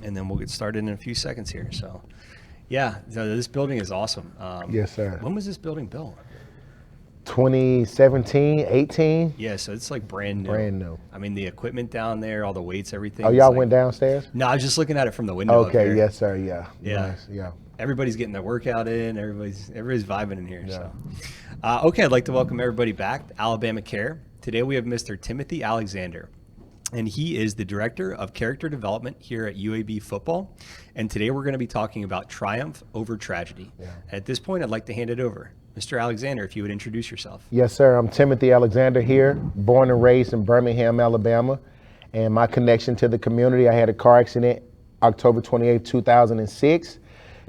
and then we'll get started in a few seconds here. So, yeah, so this building is awesome. Yes, sir. When was this building built? 2017, 18, Yeah, so it's like brand new. brand new. I mean, the equipment down there, all the weights, everything. Oh, is y'all like, went downstairs? No, I was just looking at it from the window up Okay, here. yes, sir. Yeah. Yeah. Nice. Yeah. Everybody's getting their workout in. Everybody's vibing in here. Yeah. So, okay, I'd like to welcome everybody back to Alabama Care. Today we have Mr. Timothy Alexander, and he is the Director of Character Development here at UAB Football. And today we're going to be talking about triumph over tragedy. Yeah. At this point, I'd like to hand it over. Mr. Alexander, if you would introduce yourself. Yes, sir. I'm Timothy Alexander here, born and raised in Birmingham, Alabama. And my connection to the community, I had a car accident October 28, 2006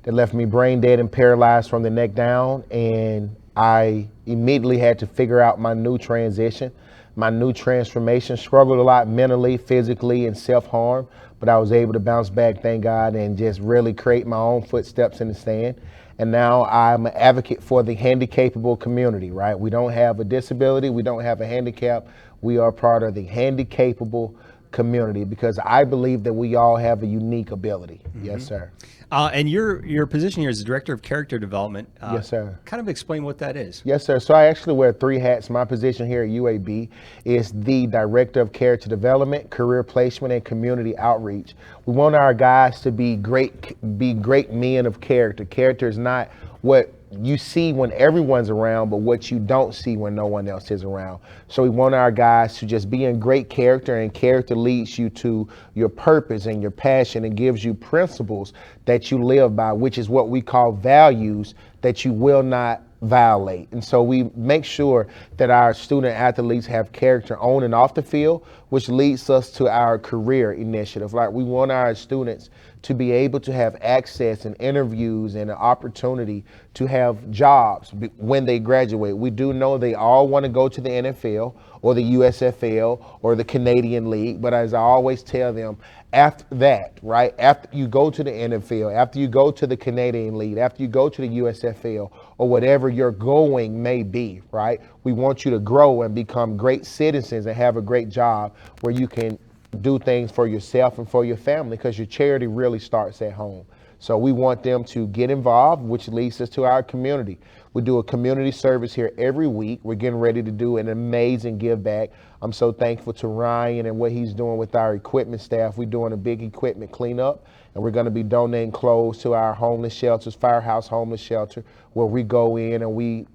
that left me brain dead and paralyzed from the neck down. And I immediately had to figure out my new transition, my new transformation. Struggled a lot mentally, physically, and self-harm, but I was able to bounce back, thank God, and just really create my own footsteps in the stand. And now I'm an advocate for the handicapable community, right? We don't have a disability, we don't have a handicap. We are part of the handicapable community because I believe that we all have a unique ability. Mm-hmm. Yes, sir. And your position here is the Director of Character Development. Yes, sir. Kind of explain what that is. Yes, sir. So I actually wear 3 hats. My position here at UAB is the Director of Character Development, Career Placement, and Community Outreach. We want our guys to be great men of character. Character is not what you see when everyone's around, but what you don't see when no one else is around. So we want our guys to just be in great character, and character leads you to your purpose and your passion and gives you principles that you live by, which is what we call values that you will not violate. And so we make sure that our student athletes have character on and off the field, which leads us to our career initiative. Like, we want our students to be able to have access and interviews and an opportunity to have jobs when they graduate. We do know they all want to go to the NFL or the USFL or the Canadian League, but as I always tell them, after that, right, after you go to the NFL, after you go to the Canadian League, after you go to the USFL or whatever your going may be, right, we want you to grow and become great citizens and have a great job where you can do things for yourself and for your family, because your charity really starts at home. So we want them to get involved, which leads us to our community. We do a community service here every week. We're getting ready to do an amazing give back. I'm so thankful to Ryan and what he's doing with our equipment staff. We're doing a big equipment cleanup, and we're going to be donating clothes to our homeless shelters, Firehouse Homeless Shelter, where we go in and we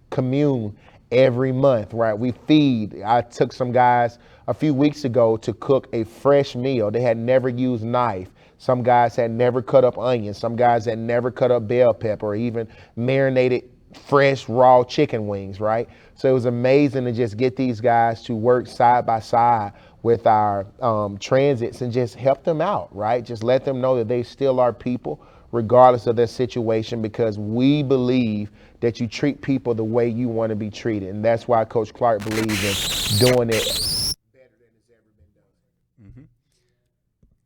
commune every month, right? We feed. I took some guys a few weeks ago to cook a fresh meal. They had never used knife. Some guys had never cut up onions. Some guys had never cut up bell pepper or even marinated fresh raw chicken wings, right? So it was amazing to just get these guys to work side by side with our transits and just help them out, right? Just let them know that they still are people regardless of their situation, because we believe that you treat people the way you want to be treated. And that's why Coach Clark believes in doing it better than it's ever been done. Mm-hmm. A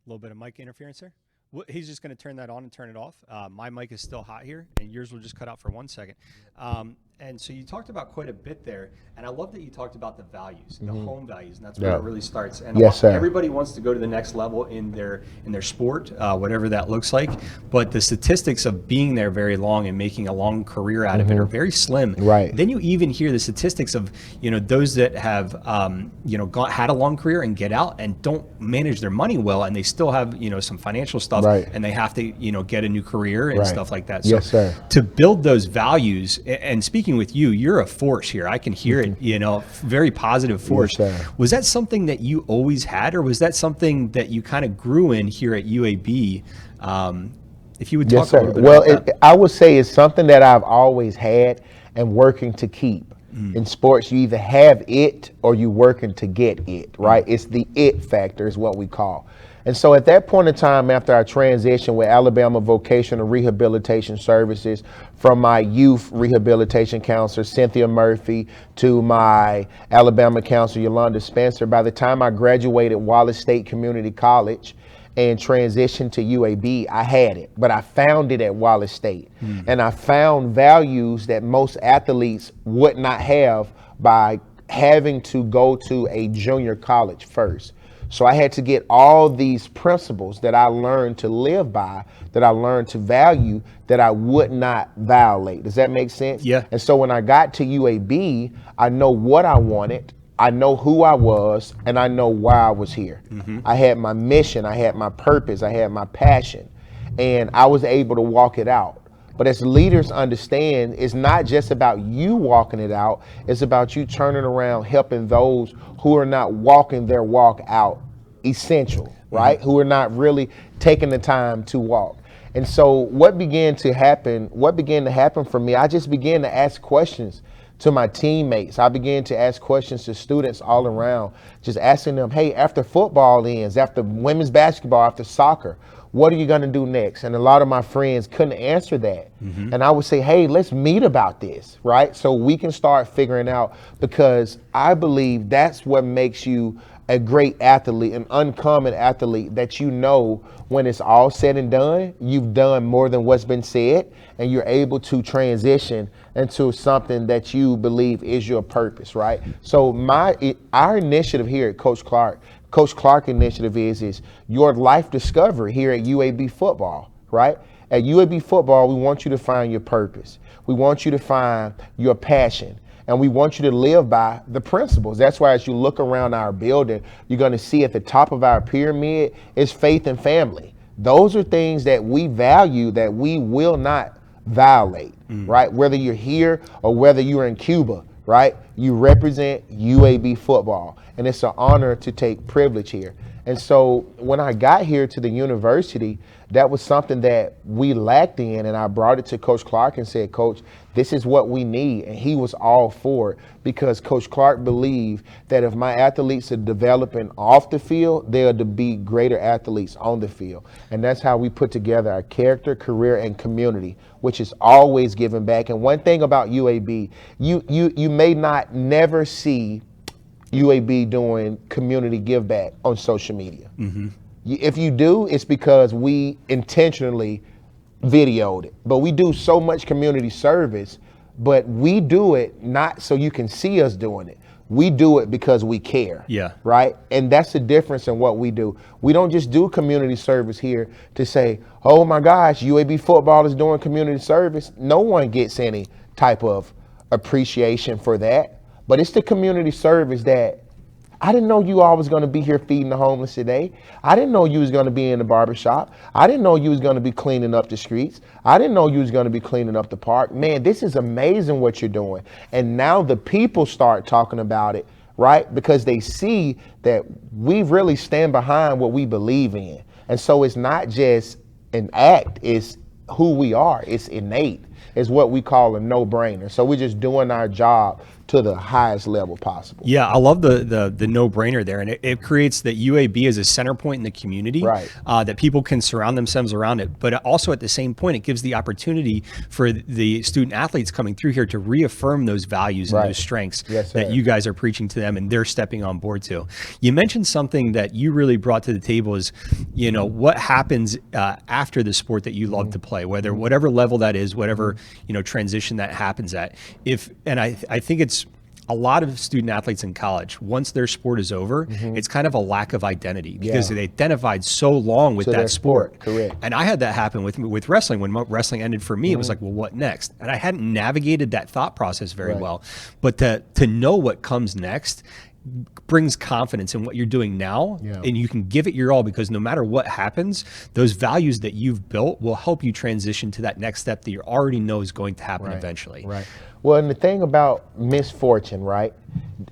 little bit of mic interference there. He's just going to turn that on and turn it off. My mic is still hot here, and yours will just cut out for 1 second. And so you talked about quite a bit there, and I love that you talked about the values, the home values, and that's where it really starts. And yes, sir. Everybody wants to go to the next level in their sport, whatever that looks like. But the statistics of being there very long and making a long career out of it are very slim. Right. Then you even hear the statistics of those that have had a long career and get out and don't manage their money well, and they still have some financial stuff, and they have to get a new career and stuff like that. So yes, sir. To build those values, and speaking with you, you're a force here. I can hear it, very positive force. Yes, sir. Was that something that you always had, or was that something that you kind of grew in here at UAB? If you would talk a little bit about that. I would say it's something that I've always had and working to keep. In sports, you either have it or you're working to get it, right? It's the it factor is what we call. And so at that point in time, after I transitioned with Alabama Vocational Rehabilitation Services, from my youth rehabilitation counselor, Cynthia Murphy, to my Alabama counselor, Yolanda Spencer, by the time I graduated Wallace State Community College and transitioned to UAB, I had it, but I found it at Wallace State. And I found values that most athletes would not have by having to go to a junior college first. So I had to get all these principles that I learned to live by, that I learned to value, that I would not violate. Does that make sense? Yeah. And so when I got to UAB, I know what I wanted, I know who I was, and I know why I was here. I had my mission, I had my purpose, I had my passion, and I was able to walk it out. But as leaders understand, it's not just about you walking it out, it's about you turning around, helping those who are not walking their walk out essential, right? Who are not really taking the time to walk. And so what began to happen for me, I just began to ask questions to my teammates. I began to ask questions to students all around, just asking them, hey, after football ends, after women's basketball, after soccer, what are you going to do next? And a lot of my friends couldn't answer that. And I would say, hey, let's meet about this, right? So we can start figuring out, because I believe that's what makes you a great athlete, an uncommon athlete, that you know when it's all said and done, you've done more than what's been said, and you're able to transition into something that you believe is your purpose, right? So our initiative here at Coach Clark initiative is your life discovery here at UAB football, right? At UAB football, we want you to find your purpose. We want you to find your passion. And we want you to live by the principles. That's why as you look around our building, you're going to see at the top of our pyramid is faith and family. Those are things that we value, that we will not violate, right? Whether you're here or whether you're in Cuba, right? You represent UAB football, and it's an honor to take privilege here. And so when I got here to the university, that was something that we lacked in, and I brought it to Coach Clark and said, Coach, this is what we need. And he was all for it, because Coach Clark believed that if my athletes are developing off the field, they're to be greater athletes on the field. And that's how we put together our character, career, and community, which is always giving back. And one thing about UAB, you may not never see UAB doing community give back on social media. If you do, it's because we intentionally videoed it. But we do so much community service, but we do it not so you can see us doing it. We do it because we care. Yeah. Right? And that's the difference in what we do. We don't just do community service here to say, oh my gosh, UAB football is doing community service. No one gets any type of appreciation for that. But it's the community service that I didn't know you all was going to be here feeding the homeless today. I didn't know you was going to be in the barbershop. I didn't know you was going to be cleaning up the streets. I didn't know you was going to be cleaning up the park. Man, this is amazing what you're doing. And now the people start talking about it, right? Because they see that we really stand behind what we believe in. And so it's not just an act, it's who we are. It's innate. It's what we call a no-brainer. So we're just doing our job to the highest level possible. Yeah, I love the no-brainer there, and it creates that UAB is a center point in the community, right? That people can surround themselves around it. But also at the same point, it gives the opportunity for the student athletes coming through here to reaffirm those values and those strengths that you guys are preaching to them, and they're stepping on board to. You mentioned something that you really brought to the table is, you know, what happens after the sport that you love to play, whatever level that is, whatever transition that happens at. I think it's a lot of student athletes in college, once their sport is over, it's kind of a lack of identity because they identified so long with that sport. Correct. And I had that happen with wrestling. When wrestling ended for me, it was like, well, what next? And I hadn't navigated that thought process very well. But to know what comes next brings confidence in what you're doing now, and you can give it your all, because no matter what happens, those values that you've built will help you transition to that next step that you already know is going to happen eventually. Right. Well, and the thing about misfortune, right?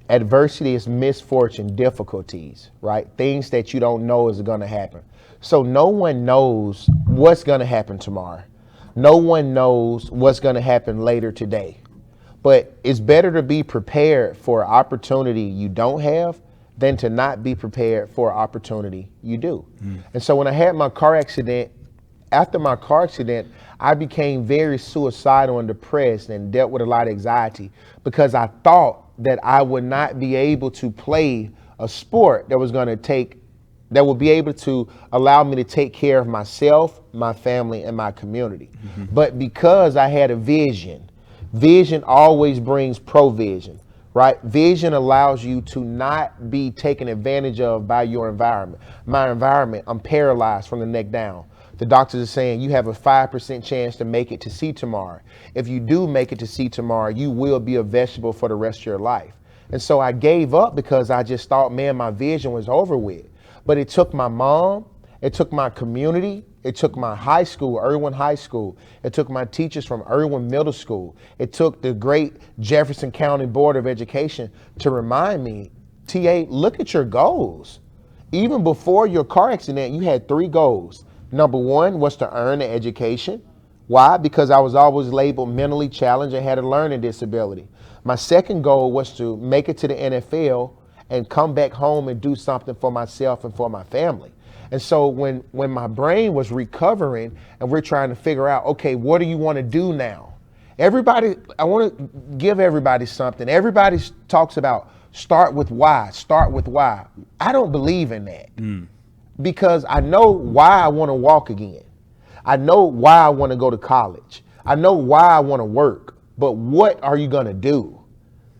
Adversity is misfortune, difficulties, right? Things that you don't know is going to happen. So no one knows what's going to happen tomorrow. No one knows what's going to happen later today. But it's better to be prepared for an opportunity you don't have than to not be prepared for an opportunity you do. And so when I had my car accident, after my car accident, I became very suicidal and depressed and dealt with a lot of anxiety because I thought that I would not be able to play a sport that would be able to allow me to take care of myself, my family, and my community. But because I had a vision always brings provision, right? Vision allows you to not be taken advantage of by your environment. My environment, I'm paralyzed from the neck down. The doctors are saying you have a 5% chance to make it to see tomorrow. If you do make it to see tomorrow, you will be a vegetable for the rest of your life. And so I gave up because I just thought, man, my vision was over with. But it took my mom, it took my community, it took my high school, Irwin High School. It took my teachers from Irwin Middle School. It took the great Jefferson County Board of Education to remind me, TA, look at your goals. Even before your car accident, you had 3 goals. Number 1 was to earn an education. Why? Because I was always labeled mentally challenged and had a learning disability. My second goal was to make it to the NFL and come back home and do something for myself and for my family. And so when my brain was recovering and we're trying to figure out, okay, what do you want to do now? Everybody, I want to give everybody something. Everybody talks about start with why, start with why. I don't believe in that because I know why I want to walk again. I know why I want to go to college. I know why I want to work, but what are you going to do?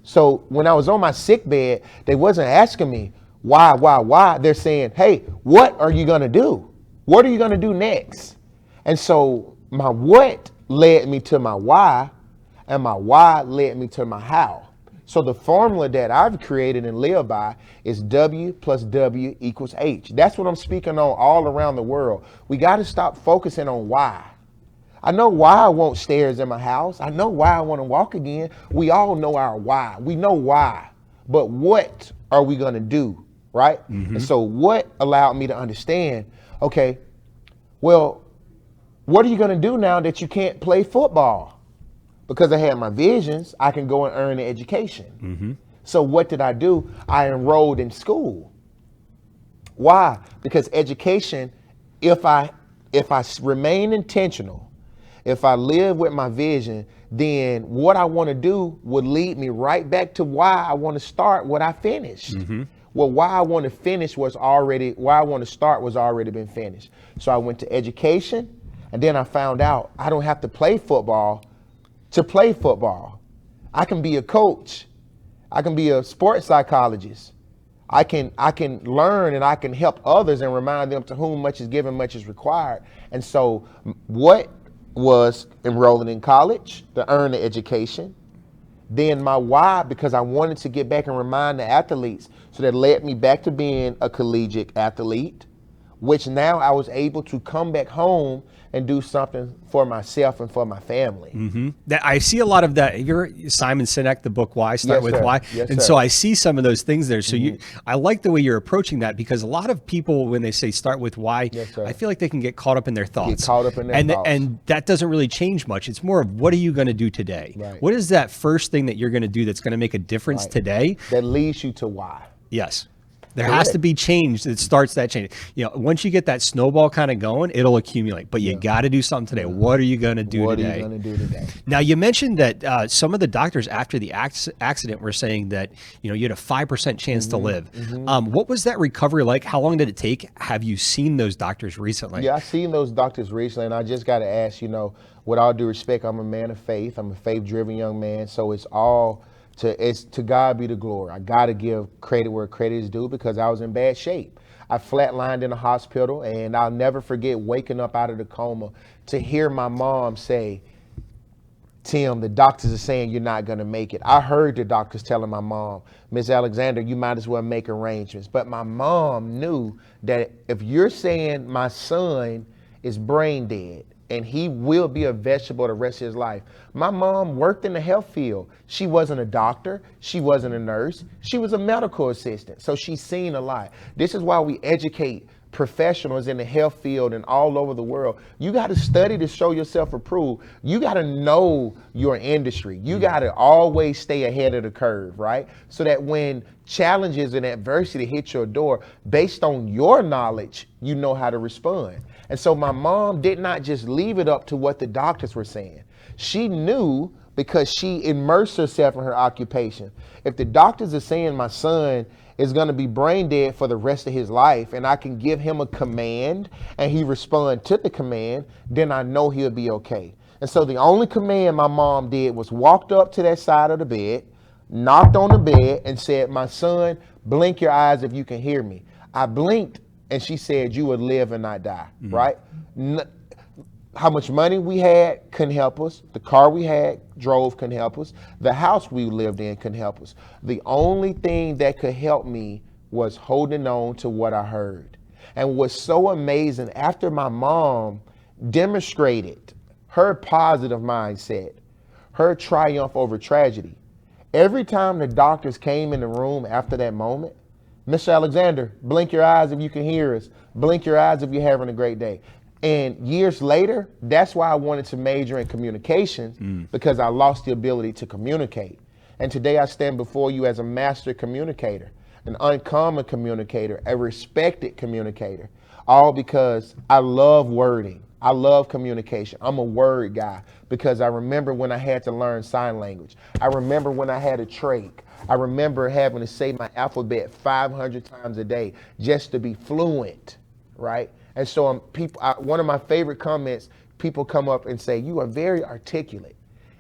So when I was on my sick bed, they wasn't asking me, why? They're saying, hey, what are you going to do? What are you going to do next? And so my what led me to my why, and my why led me to my how. So the formula that I've created and live by is W plus W equals H. That's what I'm speaking on all around the world. We got to stop focusing on why. I know why I want stairs in my house. I know why I want to walk again. We all know our why. We know why. But what are we going to do? Right? And so what allowed me to understand, okay, well, what are you going to do now that you can't play football? Because I had my visions, I can go and earn an education. So what did I do? I enrolled in school. Why? Because education, if I remain intentional, if I live with my vision, then what I want to do would lead me right back to why I want to start what I finished. Well, why I want to start was already been finished. So I went to education, and then I found out I don't have to play football to play football. I can be a coach. I can be a sports psychologist. I can learn and I can help others and remind them to whom much is given, much is required. And so what was enrolling in college to earn the education? Then my why, because I wanted to get back and remind the athletes. So that led me back to being a collegiate athlete, which now I was able to come back home and do something for myself and for my family. That I see a lot of that. You're Simon Sinek, the book Why, Start Yes, with sir. Why. Yes, And sir. so I see some of those things there. So I like the way you're approaching that, because a lot of people, when they say start with why, Yes, sir. I feel like they can get caught up in their thoughts. caught up in their thoughts. And that doesn't really change much. It's more of, what are you going to do today? Right. What is that first thing that you're going to do that's going to make a difference today? That leads you to why. Yes. There has to be change that starts that change. Once you get that snowball kind of going, it'll accumulate. But you got to do something today. What are you going to do What today? are you going to do today? Now, you mentioned that some of the doctors after the accident were saying that you had a 5% chance to live. What was that recovery like? How long did it take? Have you seen those doctors recently? Yeah, I've seen those doctors recently, and I just got to ask, with all due respect, I'm a man of faith. I'm a faith-driven young man, so it's to God be the glory. I got to give credit where credit is due, because I was in bad shape. I flatlined in the hospital, and I'll never forget waking up out of the coma to hear my mom say, Tim, the doctors are saying you're not going to make it. I heard the doctors telling my mom, Miss Alexander, you might as well make arrangements. But my mom knew that if you're saying my son is brain dead, and he will be a vegetable the rest of his life. My mom worked in the health field. She wasn't a doctor. She wasn't a nurse. She was a medical assistant. So she's seen a lot. This is why we educate professionals in the health field and all over the world. You got to study to show yourself approved. You got to know your industry. You got to always stay ahead of the curve, right? So that when challenges and adversity hit your door, based on your knowledge, you know how to respond. And so my mom did not just leave it up to what the doctors were saying. She knew, because she immersed herself in her occupation. If the doctors are saying my son is going to be brain dead for the rest of his life, and I can give him a command and he respond to the command, then I know he'll be okay. And so the only command my mom did was walked up to that side of the bed, knocked on the bed and said, "My son, blink your eyes if you can hear me." I blinked and she said, "You would live and not die," right? How much money we had couldn't help us. The car we had drove couldn't help us. The house we lived in couldn't help us. The only thing that could help me was holding on to what I heard. And what's so amazing, after my mom demonstrated her positive mindset, her triumph over tragedy, every time the doctors came in the room after that moment, "Mr. Alexander, blink your eyes if you can hear us. Blink your eyes if you're having a great day." And years later, that's why I wanted to major in communications, because I lost the ability to communicate. And today I stand before you as a master communicator, an uncommon communicator, a respected communicator, all because I love wording. I love communication. I'm a word guy because I remember when I had to learn sign language. I remember when I had a trach. I remember having to say my alphabet 500 times a day just to be fluent, right? And so one of my favorite comments, people come up and say, "You are very articulate."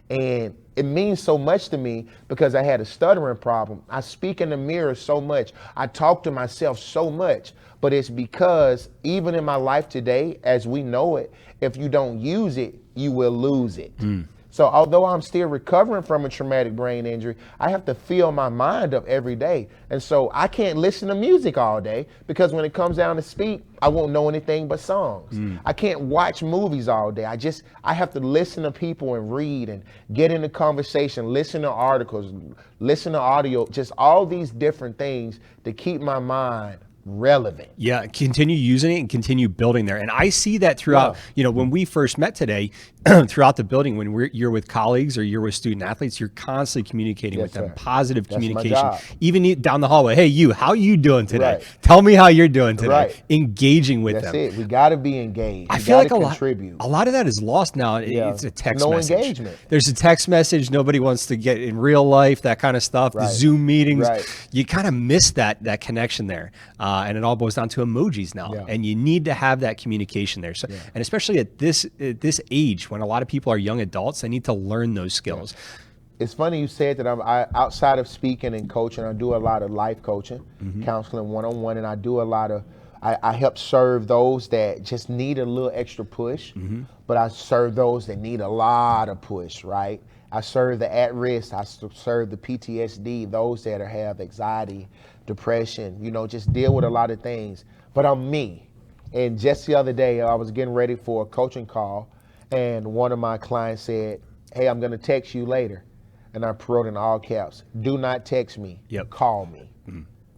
And it means so much to me because I had a stuttering problem. I speak in the mirror so much. I talk to myself so much, but it's because even in my life today, as we know it, if you don't use it, you will lose it. So although I'm still recovering from a traumatic brain injury, I have to fill my mind up every day. And so I can't listen to music all day because when it comes down to speak, I won't know anything but songs. I can't watch movies all day. I have to listen to people and read and get into conversation, listen to articles, listen to audio, just all these different things to keep my mind relevant. Yeah, continue using it and continue building there. And I see that throughout, when we first met today, throughout the building, when you're with colleagues or you're with student athletes, you're constantly communicating with them, sir. positive That's my communication. job. Even down the hallway, "Hey, you, how you doing today? Right. Tell me how you're doing today." Right. Engaging with That's them. it. We got to be engaged. I We feel like gotta a contribute. lot of that is lost now. Yeah. It's a text No message. engagement. There's a text message. Nobody wants to get in real life, that kind of stuff. The Right. Zoom meetings. Right. You kind of miss that connection there. And it all boils down to emojis now. Yeah. And you need to have that communication there. So, and especially at this age, when a lot of people are young adults, they need to learn those skills. It's funny you said that. Outside of speaking and coaching, I do a lot of life coaching, counseling one-on-one, and I do a lot of, I help serve those that just need a little extra push, but I serve those that need a lot of push, right? I serve the at-risk, I serve the PTSD, those that have anxiety, depression, just deal with a lot of things. But I'm me. And just the other day, I was getting ready for a coaching call, and one of my clients said, "Hey, I'm going to text you later." And I wrote in all caps, "Do not text me, call me."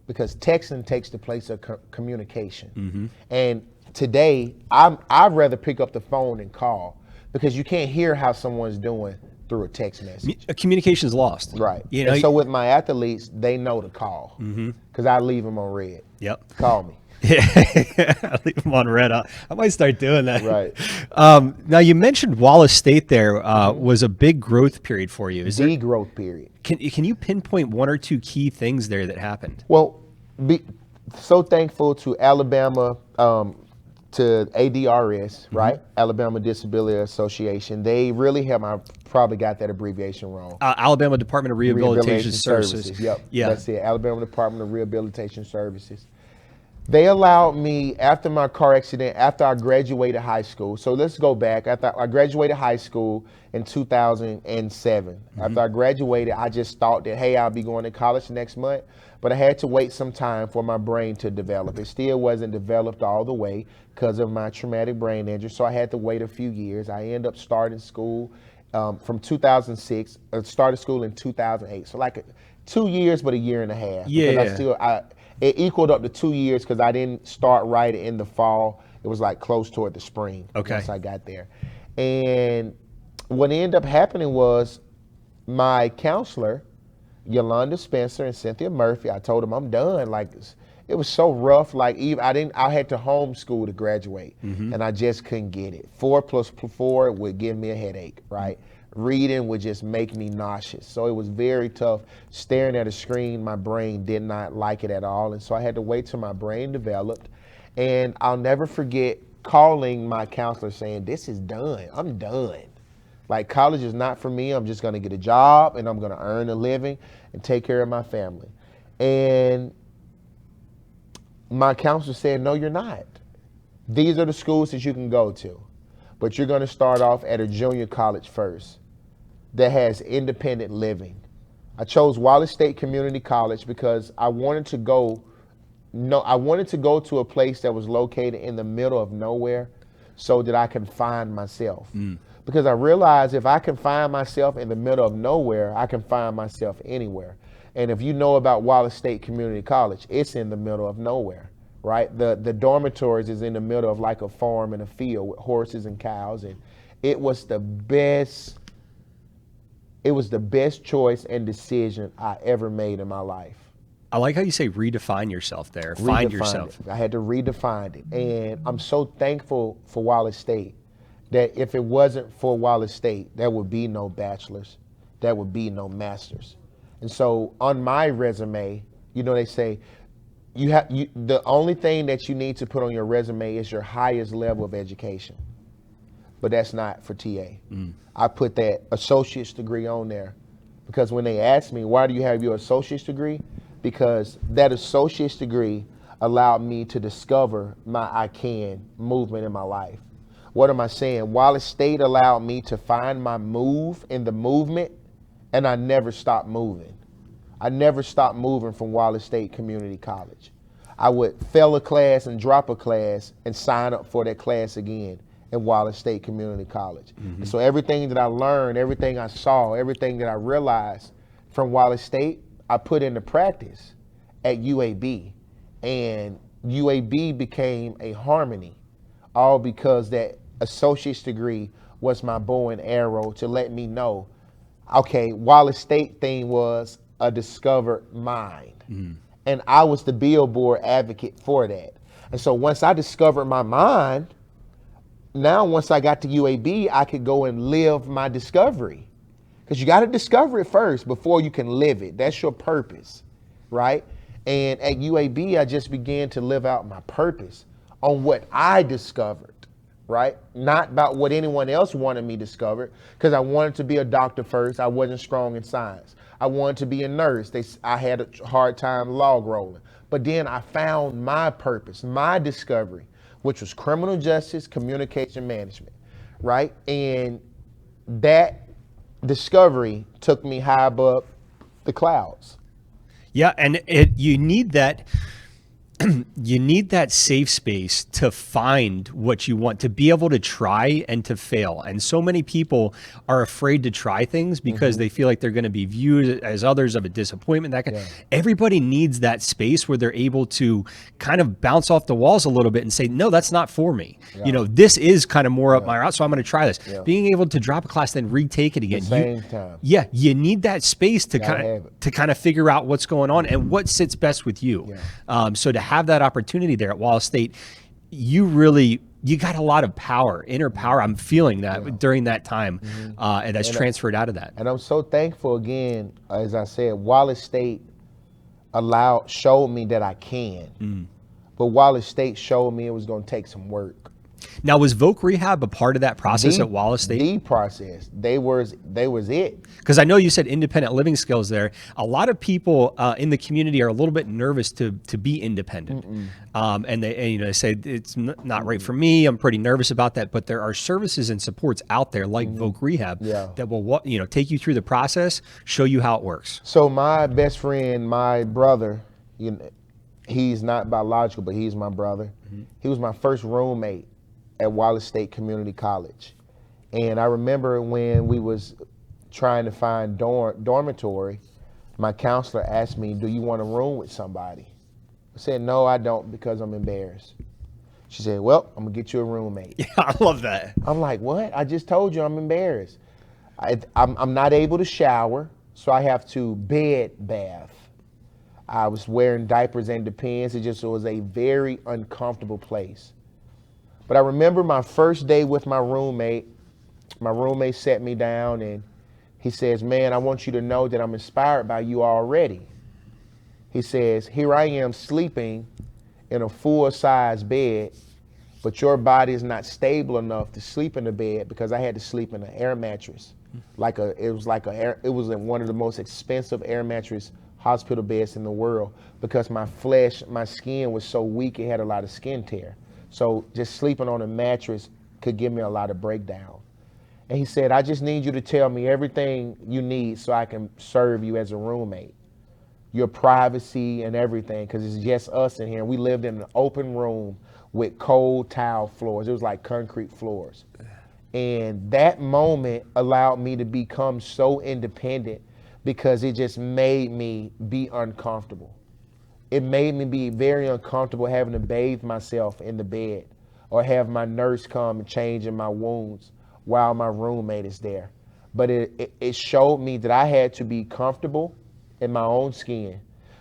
Because texting takes the place of communication. And today, I'd rather pick up the phone and call because you can't hear how someone's doing through a text message. Communication is lost. Right. You know, and so with my athletes, they know to call because I leave them on red. Yep. Call me. Yeah, I leave them on red. I might start doing that. Right. Now you mentioned Wallace State there was a big growth period for you. Is The there? growth period. Can you pinpoint one or two key things there that happened? Well, so thankful to Alabama, to ADRS, right? Alabama Disability Association. They really helped. I probably got that abbreviation wrong. Alabama Department of Rehabilitation Services. Yep. Yeah. That's it. Alabama Department of Rehabilitation Services. They allowed me, after my car accident, after I graduated high school. So let's go back. After I graduated high school in 2007. After I graduated, I just thought that, hey, I'll be going to college next month. But I had to wait some time for my brain to develop. It still wasn't developed all the way because of my traumatic brain injury. So I had to wait a few years. I ended up starting school from 2006. Started school in 2008. So like 2 years, but a year and a half. Yeah. Because it equaled up to 2 years because I didn't start right in the fall. It was like close toward the spring once I got there. And what ended up happening was my counselor, Yolanda Spencer and Cynthia Murphy, I told them I'm done. Like it was so rough. Like I had to homeschool to graduate and I just couldn't get it. 4 plus 4 would give me a headache, right? Reading would just make me nauseous. So it was very tough. Staring at a screen, my brain did not like it at all. And so I had to wait till my brain developed. And I'll never forget calling my counselor saying, "This is done. I'm done." Like, college is not for me. I'm just going to get a job and I'm going to earn a living and take care of my family. And my counselor said, no, you're not. These are the schools that you can go to, but you're going to start off at a junior college first that has independent living. I chose Wallace State Community College because I wanted to go to a place that was located in the middle of nowhere so that I can find myself. Because I realized if I can find myself in the middle of nowhere, I can find myself anywhere. And if you know about Wallace State Community College, it's in the middle of nowhere, right? The dormitories is in the middle of like a farm and a field with horses and cows. And it was the best choice and decision I ever made in my life. I like how you say redefine yourself there. Find yourself. I had to redefine it. And I'm so thankful for Wallace State that if it wasn't for Wallace State, there would be no bachelor's, there would be no master's. And so on my resume, you know, they say the only thing that you need to put on your resume is your highest level of education. But that's not for TA. I put that associate's degree on there because when they asked me, why do you have your associate's degree? Because that associate's degree allowed me to discover my I can movement in my life. What am I saying? Wallace State allowed me to find my move in the movement, and I never stopped moving. I never stopped moving from Wallace State Community College. I would fail a class and drop a class and sign up for that class again in Wallace State Community College. And so everything that I learned, everything I saw, everything that I realized from Wallace State, I put into practice at UAB. And UAB became a harmony, all because that associate's degree was my bow and arrow to let me know, okay, Wallace State thing was a discovered mind. And I was the billboard advocate for that. And so once I discovered my mind, now once I got to UAB, I could go and live my discovery. Because you got to discover it first before you can live it. That's your purpose, right? And at UAB, I just began to live out my purpose on what I discovered, right? Not about what anyone else wanted me to discover, because I wanted to be a doctor first. I wasn't strong in science. I wanted to be a nurse. I had a hard time log rolling. But then I found my purpose, my discovery, which was criminal justice, communication management, right? And that discovery took me high above the clouds. Yeah, and you need that. You need that safe space to find what you want, to be able to try and to fail. And so many people are afraid to try things because they feel like they're going to be viewed as others of a disappointment. Everybody needs that space where they're able to kind of bounce off the walls a little bit and say, no, that's not for me. You know, this is kind of more up my route, so I'm going to try this. Being able to drop a class, then retake it again. Same time. Yeah, you need that space to kind of figure out what's going on and what sits best with you. So to have that opportunity there at Wallace State, you got a lot of power, inner power. I'm feeling that during that time, and that's transferred out of that. And I'm so thankful again, as I said, Wallace State showed me that I can, but Wallace State showed me it was going to take some work. Now, was Voc Rehab a part of that process at Wallace State? The process. They was it. Because I know you said independent living skills there. A lot of people in the community are a little bit nervous to be independent. And they say it's not right for me. I'm pretty nervous about that. But there are services and supports out there like Voc Rehab that will take you through the process, show you how it works. So my best friend, my brother, he's not biological, but he's my brother. He was my first roommate at Wallace State Community College. And I remember when we was trying to find dormitory, my counselor asked me, do you want a room with somebody? I said, no, I don't, because I'm embarrassed. She said, well, I'm gonna get you a roommate. Yeah, I love that. I'm like, what? I just told you I'm embarrassed. I'm not able to shower, so I have to bed bath. I was wearing diapers and Depends. It was a very uncomfortable place. But I remember my first day with my roommate. My roommate sat me down and he says, man, I want you to know that I'm inspired by you already. He says, here I am sleeping in a full-size bed but your body is not stable enough to sleep in the bed, because I had to sleep in an air mattress. It was in one of the most expensive air mattress hospital beds in the world, because my skin was so weak, it had a lot of skin tear. So just sleeping on a mattress could give me a lot of breakdown. And he said, I just need you to tell me everything you need so I can serve you as a roommate. Your privacy and everything, because it's just us in here. We lived in an open room with cold tile floors. It was like concrete floors. And that moment allowed me to become so independent, because it just made me be uncomfortable. It made me be very uncomfortable having to bathe myself in the bed, or have my nurse come and change in my wounds while my roommate is there. But it showed me that I had to be comfortable in my own skin,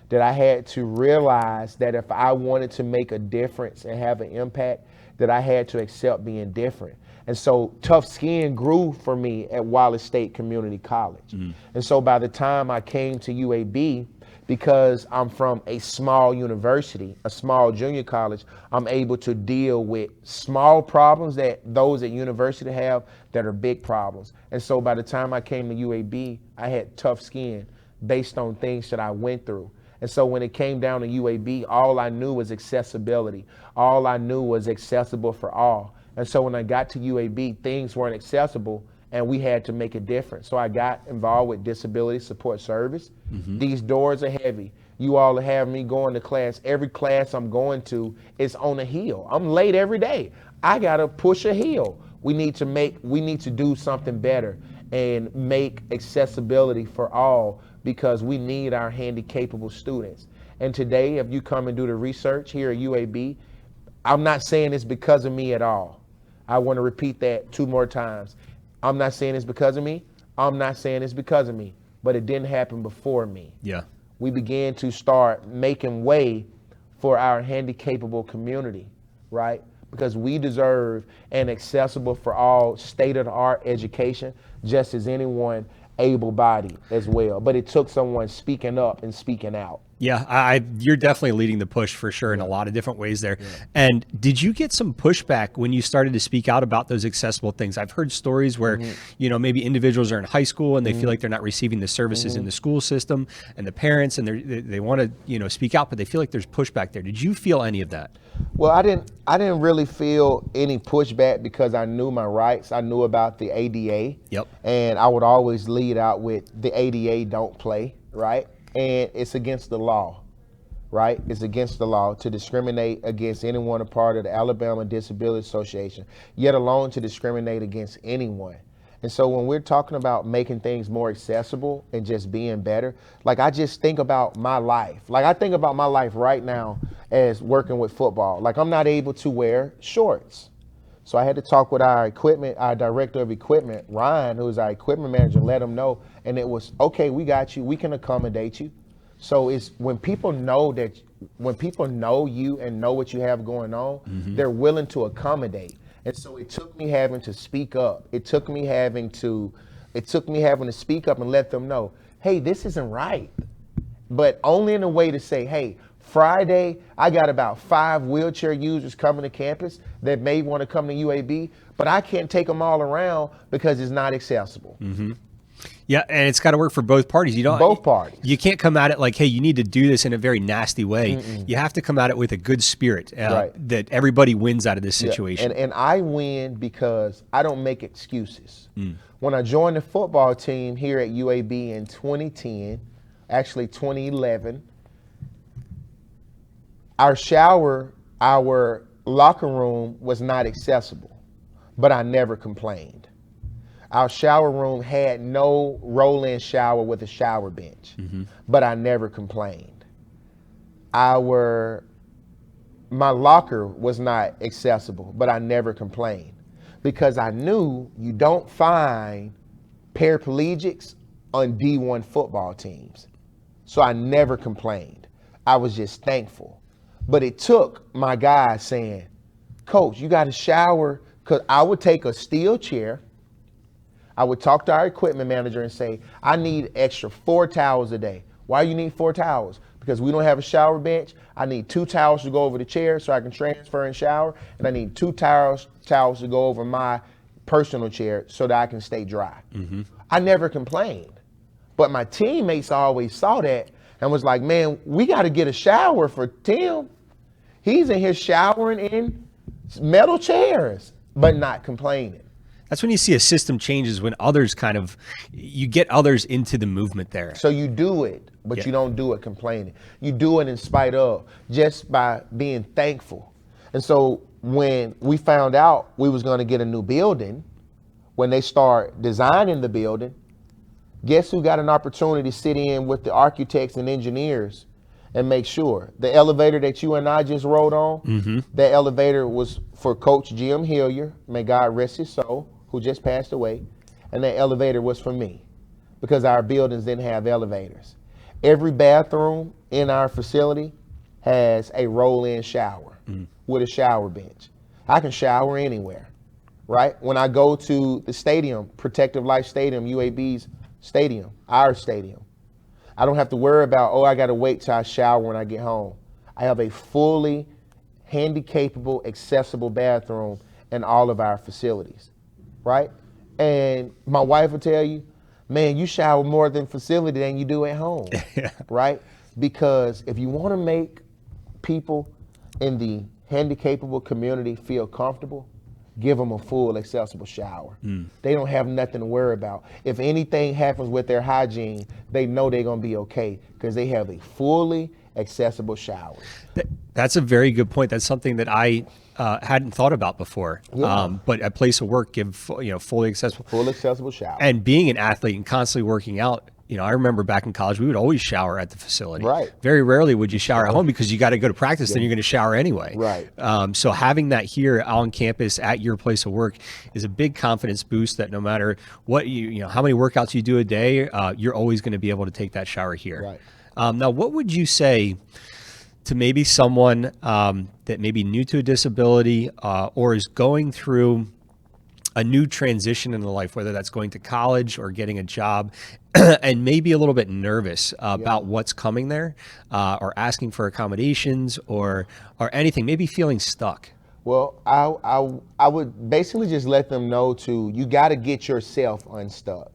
that I had to realize that if I wanted to make a difference and have an impact, that I had to accept being different. And so tough skin grew for me at Wallace State Community College. And so by the time I came to UAB, because I'm from a small university, a small junior college, I'm able to deal with small problems that those at university have that are big problems. And so by the time I came to UAB, I had tough skin based on things that I went through. And so when it came down to UAB, all I knew was accessibility. All I knew was accessible for all. And so when I got to UAB, things weren't accessible, and we had to make a difference. So I got involved with Disability Support Service. These doors are heavy. You all have me going to class. Every class I'm going to is on a hill. I'm late every day. I gotta push a hill. We need to do something better and make accessibility for all, because we need our handy-capable students. And today, if you come and do the research here at UAB, I'm not saying it's because of me at all. I want to repeat that 2 more times. I'm not saying it's because of me. I'm not saying it's because of me, but it didn't happen before me. Yeah. We began to start making way for our handy-capable community, right? Because we deserve an accessible for all state-of-the-art education, just as anyone able-bodied as well. But it took someone speaking up and speaking out. Yeah, you're definitely leading the push for sure in a lot of different ways there. And did you get some pushback when you started to speak out about those accessible things? I've heard stories where, maybe individuals are in high school and they feel like they're not receiving the services in the school system, and the parents, and they want to, speak out, but they feel like there's pushback there. Did you feel any of that? Well, I didn't really feel any pushback, because I knew my rights. I knew about the ADA. Yep. And I would always lead out with the ADA don't play, right? And it's against the law, right? It's against the law to discriminate against anyone a part of the Alabama Disability Association, yet alone to discriminate against anyone. And so when we're talking about making things more accessible and just being better, like, I just think about my life. Like, I think about my life right now as working with football. Like, I'm not able to wear shorts. So I had to talk with our director of equipment, Ryan, who's our equipment manager, let him know. And it was, okay, we got you. We can accommodate you. So it's when people know you and know what you have going on, they're willing to accommodate. And so it took me having to speak up. It took me having to speak up and let them know, hey, this isn't right. But only in a way to say, hey, Friday, I got about 5 wheelchair users coming to campus that may want to come to UAB, but I can't take them all around because it's not accessible. Yeah, and it's got to work for both parties. Both parties. You can't come at it like, hey, you need to do this in a very nasty way. You have to come at it with a good spirit, that everybody wins out of this situation. And I win because I don't make excuses. When I joined the football team here at UAB in 2010, actually 2011, our locker room was not accessible, but I never complained. Our shower room had no roll-in shower with a shower bench, but I never complained. My locker was not accessible, but I never complained, because I knew you don't find paraplegics on D1 football teams. So I never complained. I was just thankful. But it took my guys saying, Coach, you got to shower, because I would take a steel chair. I would talk to our equipment manager and say, I need extra 4 towels a day. Why you need 4 towels? because we don't have a shower bench. I need 2 towels to go over the chair so I can transfer and shower, and I need 2 towels to go over my personal chair so that I can stay dry. I never complained, but my teammates always saw that and was like, man, we got to get a shower for Tim. He's in here showering in metal chairs, but not complaining. That's when you see a system changes, when others you get others into the movement there. So you do it, but you don't do it complaining. You do it in spite of, just by being thankful. And so when we found out we was going to get a new building, when they start designing the building, guess who got an opportunity to sit in with the architects and engineers and make sure the elevator that you and I just rode on, that elevator was for Coach Jim Hillier, may God rest his soul, who just passed away, and that elevator was for me because our buildings didn't have elevators. Every bathroom in our facility has a roll-in shower with a shower bench. I can shower anywhere, right? When I go to the stadium, Protective Life Stadium, UAB's stadium, our stadium, I don't have to worry about, I got to wait till I shower when I get home. I have a fully handicapable, accessible bathroom in all of our facilities, right? And my wife will tell you, man, you shower more than facility than you do at home, right? Because if you want to make people in the handicapable community feel comfortable, give them a full accessible shower. They don't have nothing to worry about. If anything happens with their hygiene, they know they're going to be okay because they have a fully accessible shower. That's a very good point. That's something that I hadn't thought about before. But a place of work give fully accessible. Full accessible shower. And being an athlete and constantly working out, I remember back in college, we would always shower at the facility. Right. Very rarely would you shower at home because you got to go to practice, then you're going to shower anyway. Right. So having that here on campus at your place of work is a big confidence boost that no matter what how many workouts you do a day, you're always going to be able to take that shower here. Right. Now, what would you say to maybe someone that may be new to a disability or is going through a new transition in their life, whether that's going to college or getting a job, and maybe a little bit nervous about what's coming there, or asking for accommodations or anything, maybe feeling stuck? Well, I would basically just let them know you got to get yourself unstuck.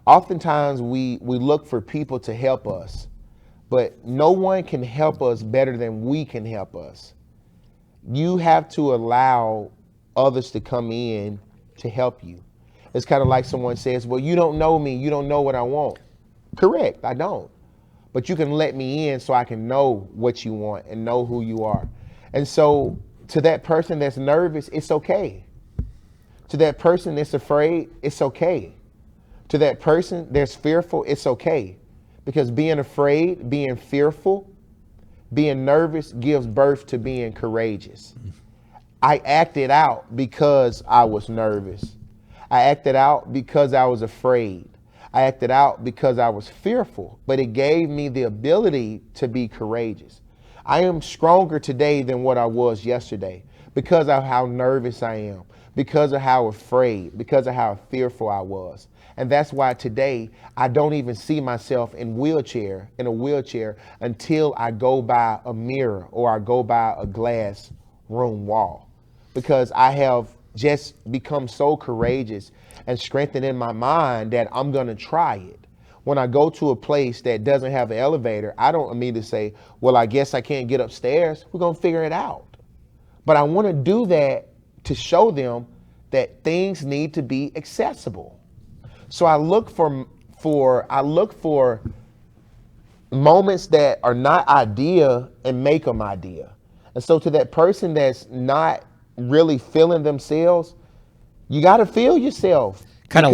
Oftentimes we look for people to help us, but no one can help us better than we can help us. You have to allow others to come in to help you. It's kind of like someone says, well, you don't know me, you don't know what I want. Correct, I don't. But you can let me in so I can know what you want and know who you are. And so to that person that's nervous, it's okay. To that person that's afraid, it's okay. To that person that's fearful, it's okay. Because being afraid, being fearful, being nervous gives birth to being courageous. I acted out because I was nervous. I acted out because I was afraid. I acted out because I was fearful, but it gave me the ability to be courageous. I am stronger today than what I was yesterday because of how nervous I am, because of how afraid, because of how fearful I was. And that's why today I don't even see myself in a wheelchair until I go by a mirror or I go by a glass room wall. Because I have just become so courageous and strengthened in my mind that I'm going to try it. When I go to a place that doesn't have an elevator, I don't immediately say, well, I guess I can't get upstairs. We're going to figure it out. But I want to do that to show them that things need to be accessible. So I look for moments that are not idea and make them idea. And so to that person that's not really feeling themselves, you got to feel yourself. Go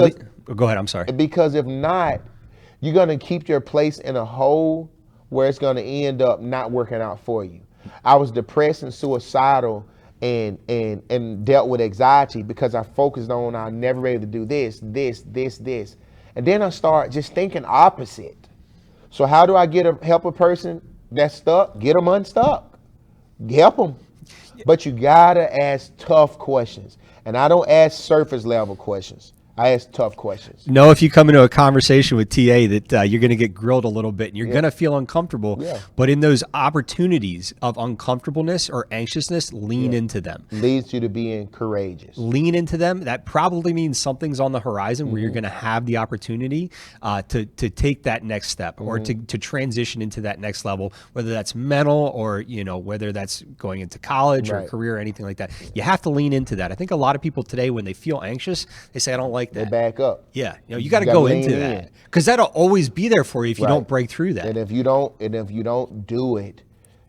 ahead, I'm sorry. Because if not, you're going to keep your place in a hole where it's going to end up not working out for you. I was depressed and suicidal and dealt with anxiety because I focused on I never able to do this. And then I start just thinking opposite. So how do I help a person that's stuck? Get them unstuck. Help them. But you gotta ask tough questions. And I don't ask surface level questions. I ask tough questions. Know if you come into a conversation with TA that you're going to get grilled a little bit and you're going to feel uncomfortable. Yeah. But in those opportunities of uncomfortableness or anxiousness, lean into them. Leads you to being courageous. Lean into them. That probably means something's on the horizon where you're going to have the opportunity to take that next step or to transition into that next level, whether that's mental or, you know, whether that's going into college or career or anything like that. You have to lean into that. I think a lot of people today, when they feel anxious, they say, I don't like They that. back up. Yeah, you know, you got to go into that because that'll always be there for you if you don't break through that. And if you don't do it,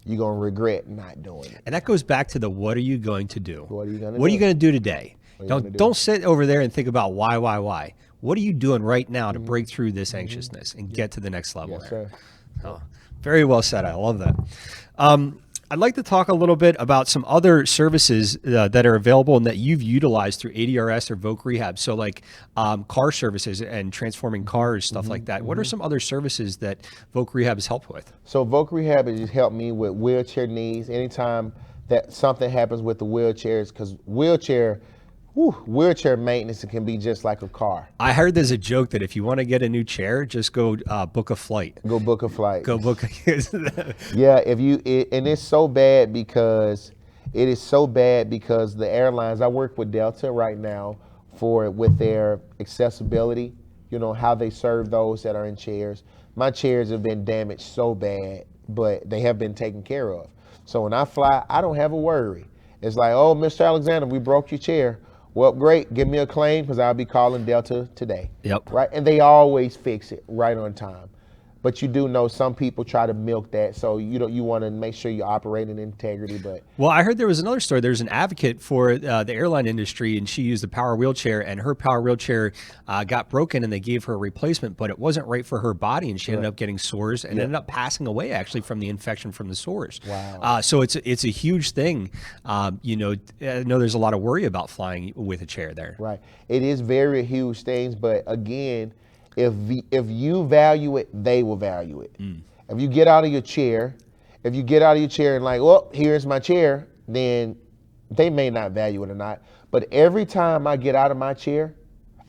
you're gonna regret not doing it. And that goes back to the what are you going to do? What are you gonna What are do? you going to do today? gonna do? Don't sit over there and think about why. What are you doing right now to break through this anxiousness and get to the next level? Yes, there? sir. Oh, very well said. I love that. I'd like to talk a little bit about some other services that are available and that you've utilized through ADRS or Voc Rehab. So like car services and transforming cars, stuff like that. What are some other services that Voc Rehab has helped with? So Voc Rehab has just helped me with wheelchair needs. Anytime that something happens with the wheelchairs, because wheelchair maintenance can be just like a car. I heard there's a joke that if you want to get a new chair, just go book a flight. Go book a flight. Go book a Yeah, and it's so bad because the airlines. I work with Delta right now with their accessibility. You know how they serve those that are in chairs. My chairs have been damaged so bad, but they have been taken care of. So when I fly, I don't have a worry. It's like, oh, Mr. Alexander, we broke your chair. Well, great, give me a claim because I'll be calling Delta today. Yep. Right, and they always fix it right on time. But you do know some people try to milk that, so you want to make sure you operate in integrity. But well, I heard there was another story. There's an advocate for the airline industry, and she used a power wheelchair, and her power wheelchair got broken, and they gave her a replacement, but it wasn't right for her body, and she ended up getting sores and ended up passing away actually from the infection from the sores. Wow. So it's a huge thing. You know, I know there's a lot of worry about flying with a chair there. right, it is very huge things. But again, if you value it, they will value it. If you get out of your chair, and like, well, here's my chair, then they may not value it or not. But every time I get out of my chair,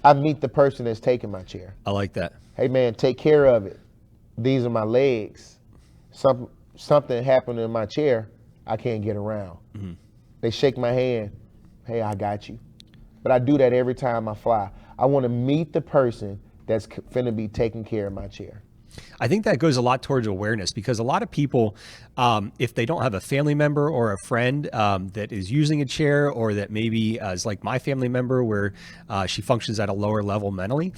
I meet the person that's taking my chair. I like that. Hey man, take care of it. These are my legs. Something happened in my chair, I can't get around. They shake my hand. Hey, I got you. But I do that every time I fly. I want to meet the person that's finna be taking care of my chair. I think that goes a lot towards awareness because a lot of people, if they don't have a family member or a friend that is using a chair or that maybe is like my family member where she functions at a lower level mentally,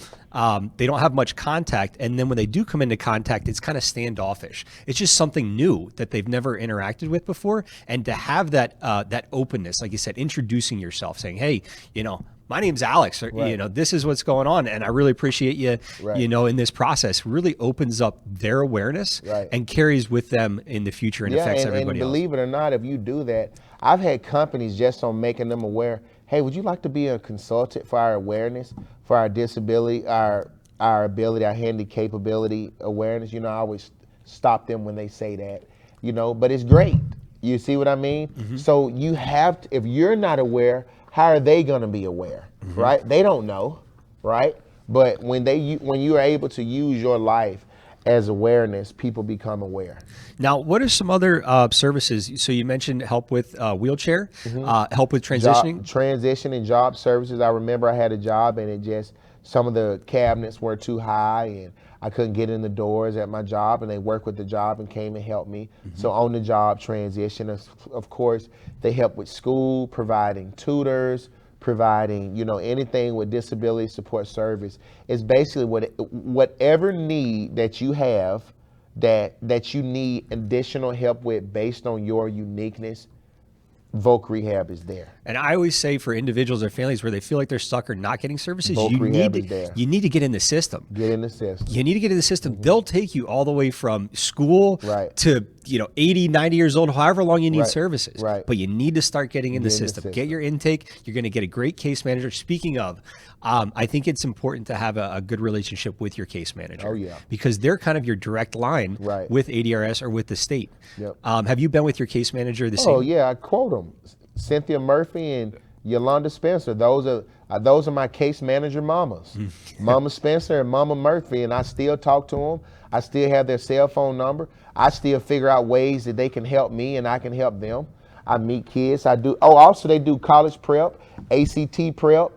they don't have much contact. And then when they do come into contact, it's kind of standoffish. It's just something new that they've never interacted with before. And to have that openness, like you said, introducing yourself, saying, hey, you know, my name's Alex, or, you know, this is what's going on. And I really appreciate you, you know, in this process really opens up their awareness and carries with them in the future and affects everybody and else. believe it or not, if you do that, I've had companies just on making them aware, hey, would you like to be a consultant for our awareness, for our disability, our ability, our handicap ability awareness? You know, I always stop them when they say that, you know, but it's great. You see what I mean? So you have to, if you're not aware, how are they going to be aware, right? They don't know, right? But when you are able to use your life as awareness, people become aware. Now, what are some other services? So you mentioned help with wheelchair, help with transitioning. Transition and job services. I remember I had a job and some of the cabinets were too high and I couldn't get in the doors at my job, and they worked with the job and came and helped me. So on the job transition, of course, they help with school, providing tutors, providing, you know, anything with disability support service. It's basically whatever need that you have that you need additional help with based on your uniqueness, Voc Rehab is there. And I always say for individuals or families where they feel like they're stuck or not getting services, Voc you Rehab is there. need to get in the system. Get in the system. You need to get in the system. They'll take you all the way from school to, you know, 80, 90 years old, however long you need services. But you need to start getting in the system. Get your intake. You're going to get a great case manager. Speaking of, I think it's important to have a good relationship with your case manager. Oh, yeah. Because they're kind of your direct line with ADRS or with the state. Yep. Have you been with your case manager the same? Oh, yeah, I quote them. Cynthia Murphy and, Yolanda Spencer. Those are my case manager mamas, Mama Spencer and Mama Murphy, and I still talk to them. I still have their cell phone number. I still figure out ways that they can help me and I can help them. I meet kids. I do. Oh, also they do college prep, ACT prep,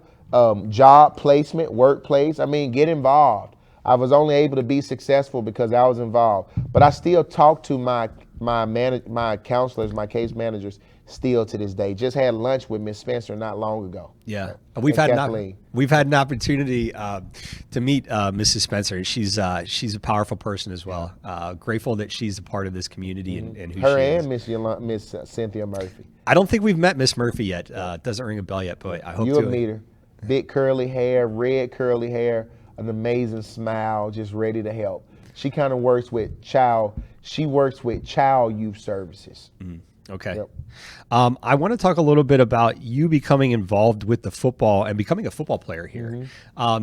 job placement, workplace. I mean, get involved. I was only able to be successful because I was involved. But I still talk to my counselors, my case managers, still to this day. Just had lunch with Miss Spencer not long ago. Yeah, And we've had Kathleen. we've had an opportunity to meet Mrs. Spencer. She's a powerful person as well. Grateful that she's a part of this community and who Her she is. and Miss Cynthia Murphy. I don't think we've met Miss Murphy yet. Doesn't ring a bell yet, but I hope You'll to. meet her. Big curly hair, red curly hair, an amazing smile, just ready to help. She kind of works with child youth services. Okay. Yep. I want to talk a little bit about you becoming involved with the football and becoming a football player here.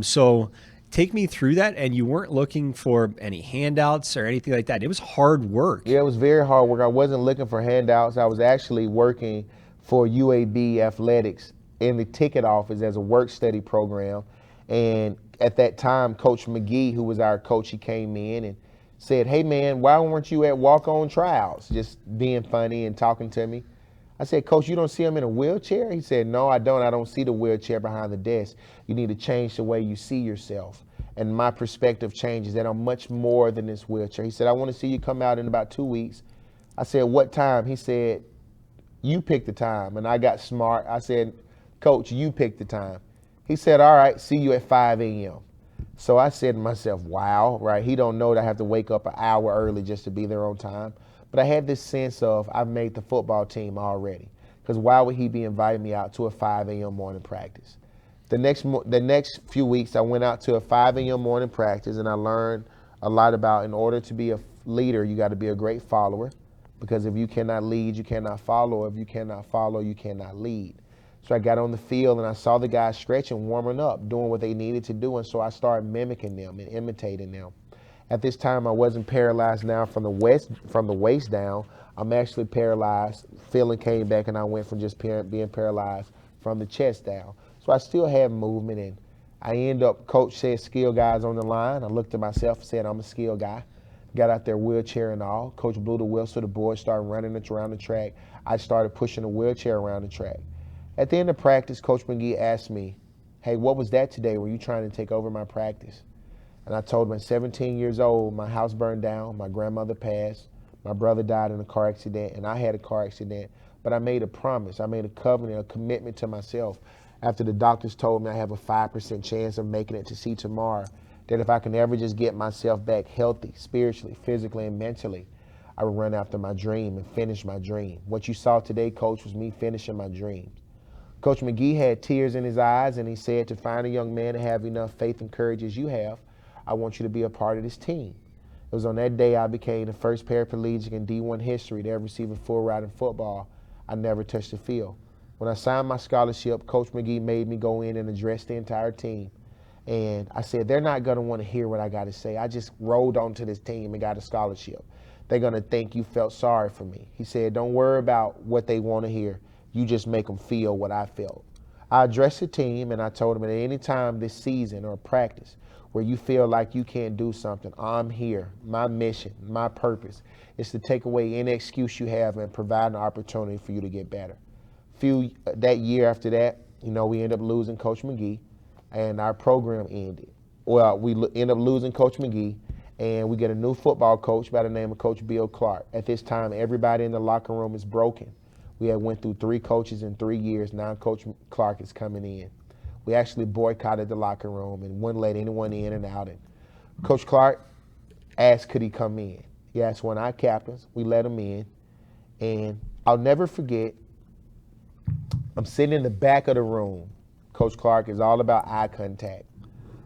So take me through that. And you weren't looking for any handouts or anything like that. It was hard work. Yeah, it was very hard work. I wasn't looking for handouts. I was actually working for UAB Athletics in the ticket office as a work study program. And at that time, Coach McGee, who was our coach, he came in and said, "Hey man, why weren't you at walk-on tryouts?" Just being funny and talking to me. I said, "Coach, you don't see him in a wheelchair?" He said, "No, I don't. I don't see the wheelchair behind the desk. You need to change the way you see yourself." And my perspective changes that I'm much more than this wheelchair. He said, "I want to see you come out in about 2 weeks." I said, "What time?" He said, "You pick the time." And I got smart. I said, "Coach, you pick the time." He said, "All right, see you at 5 a.m. So I said to myself, wow, right? He don't know that I have to wake up an hour early just to be there on time. But I had this sense of I've made the football team already. Because why would he be inviting me out to a 5 a.m. morning practice? The next few weeks, I went out to a 5 a.m. morning practice, and I learned a lot about in order to be a leader, you got to be a great follower. Because if you cannot lead, you cannot follow. If you cannot follow, you cannot lead. So I got on the field and I saw the guys stretching, warming up, doing what they needed to do. And so I started mimicking them and imitating them. At this time, I wasn't paralyzed now from the waist down. I'm actually paralyzed. Feeling came back and I went from just being paralyzed from the chest down. So I still had movement, and I ended up, coach said skill guys on the line. I looked at myself and said, I'm a skill guy. Got out there wheelchair and all. Coach blew the whistle. The boys started running it around the track. I started pushing the wheelchair around the track. At the end of practice, Coach McGee asked me, "Hey, what was that today? Were you trying to take over my practice?" And I told him at 17 years old, my house burned down, my grandmother passed, my brother died in a car accident, and I had a car accident. But I made a promise. I made a covenant, a commitment to myself after the doctors told me I have a 5% chance of making it to see tomorrow, that if I can ever just get myself back healthy, spiritually, physically, and mentally, I would run after my dream and finish my dream. What you saw today, Coach, was me finishing my dreams. Coach McGee had tears in his eyes, and he said, to find a young man to have enough faith and courage as you have, I want you to be a part of this team. It was on that day I became the first paraplegic in D1 history to ever receive a full ride in football. I never touched the field. When I signed my scholarship, Coach McGee made me go in and address the entire team. And I said, they're not going to want to hear what I got to say. I just rolled onto this team and got a scholarship. They're going to think you felt sorry for me. He said, don't worry about what they want to hear. You just make them feel what I felt. I addressed the team and I told them at any time this season or practice where you feel like you can't do something, I'm here. My mission, my purpose is to take away any excuse you have and provide an opportunity for you to get better. That year after that, we ended up losing Coach McGee and our program ended. Well, we ended up losing Coach McGee and we get a new football coach by the name of Coach Bill Clark. At this time, everybody in the locker room is broken. We had went through 3 coaches in 3 years. Now Coach Clark is coming in. We actually boycotted the locker room and wouldn't let anyone in and out. And Coach Clark asked, could he come in? He asked one of our captains. We let him in. And I'll never forget, I'm sitting in the back of the room. Coach Clark is all about eye contact.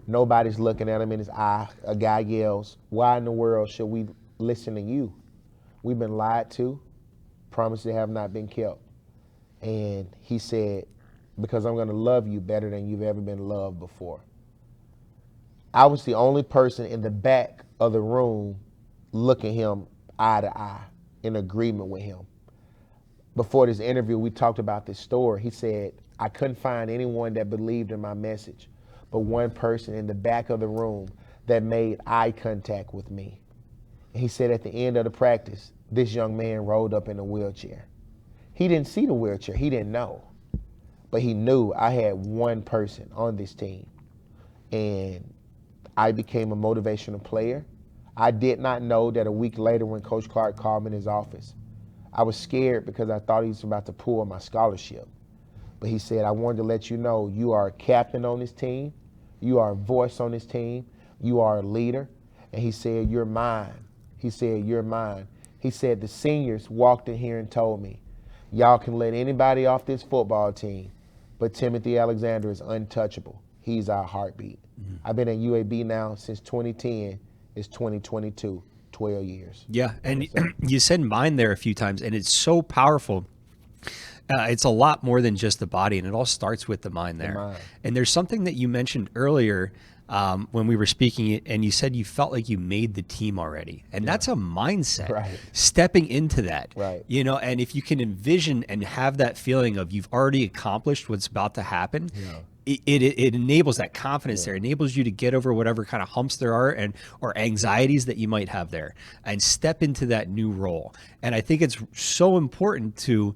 Nobody's looking at him in his eye. A guy yells, why in the world should we listen to you? We've been lied to. Promises have not been kept. And he said, because I'm going to love you better than you've ever been loved before. I was the only person in the back of the room looking him eye to eye, in agreement with him. Before this interview, we talked about this story. He said, I couldn't find anyone that believed in my message, but one person in the back of the room that made eye contact with me. And he said at the end of the practice, this young man rolled up in a wheelchair. He didn't see the wheelchair, he didn't know, but he knew I had one person on this team. And I became a motivational player. I did not know that a week later when Coach Clark called me in his office, I was scared because I thought he was about to pull my scholarship. But he said, I wanted to let you know you are a captain on this team, you are a voice on this team, you are a leader. And he said, you're mine. He said, you're mine. He said, the seniors walked in here and told me, y'all can let anybody off this football team, but Timothy Alexander is untouchable. He's our heartbeat. Mm-hmm. I've been at UAB now since 2010. It's 2022, 12 years. Yeah, and you said mine there a few times, and it's so powerful. It's a lot more than just the body, and it all starts with the mind there. The mind. And there's something that you mentioned earlier when we were speaking, and you said you felt like you made the team already. And that's a mindset, right? Stepping into that, right? You know, and if you can envision and have that feeling of you've already accomplished what's about to happen, it enables that confidence there. It enables you to get over whatever kind of humps there are or anxieties that you might have there and step into that new role. And I think it's so important to,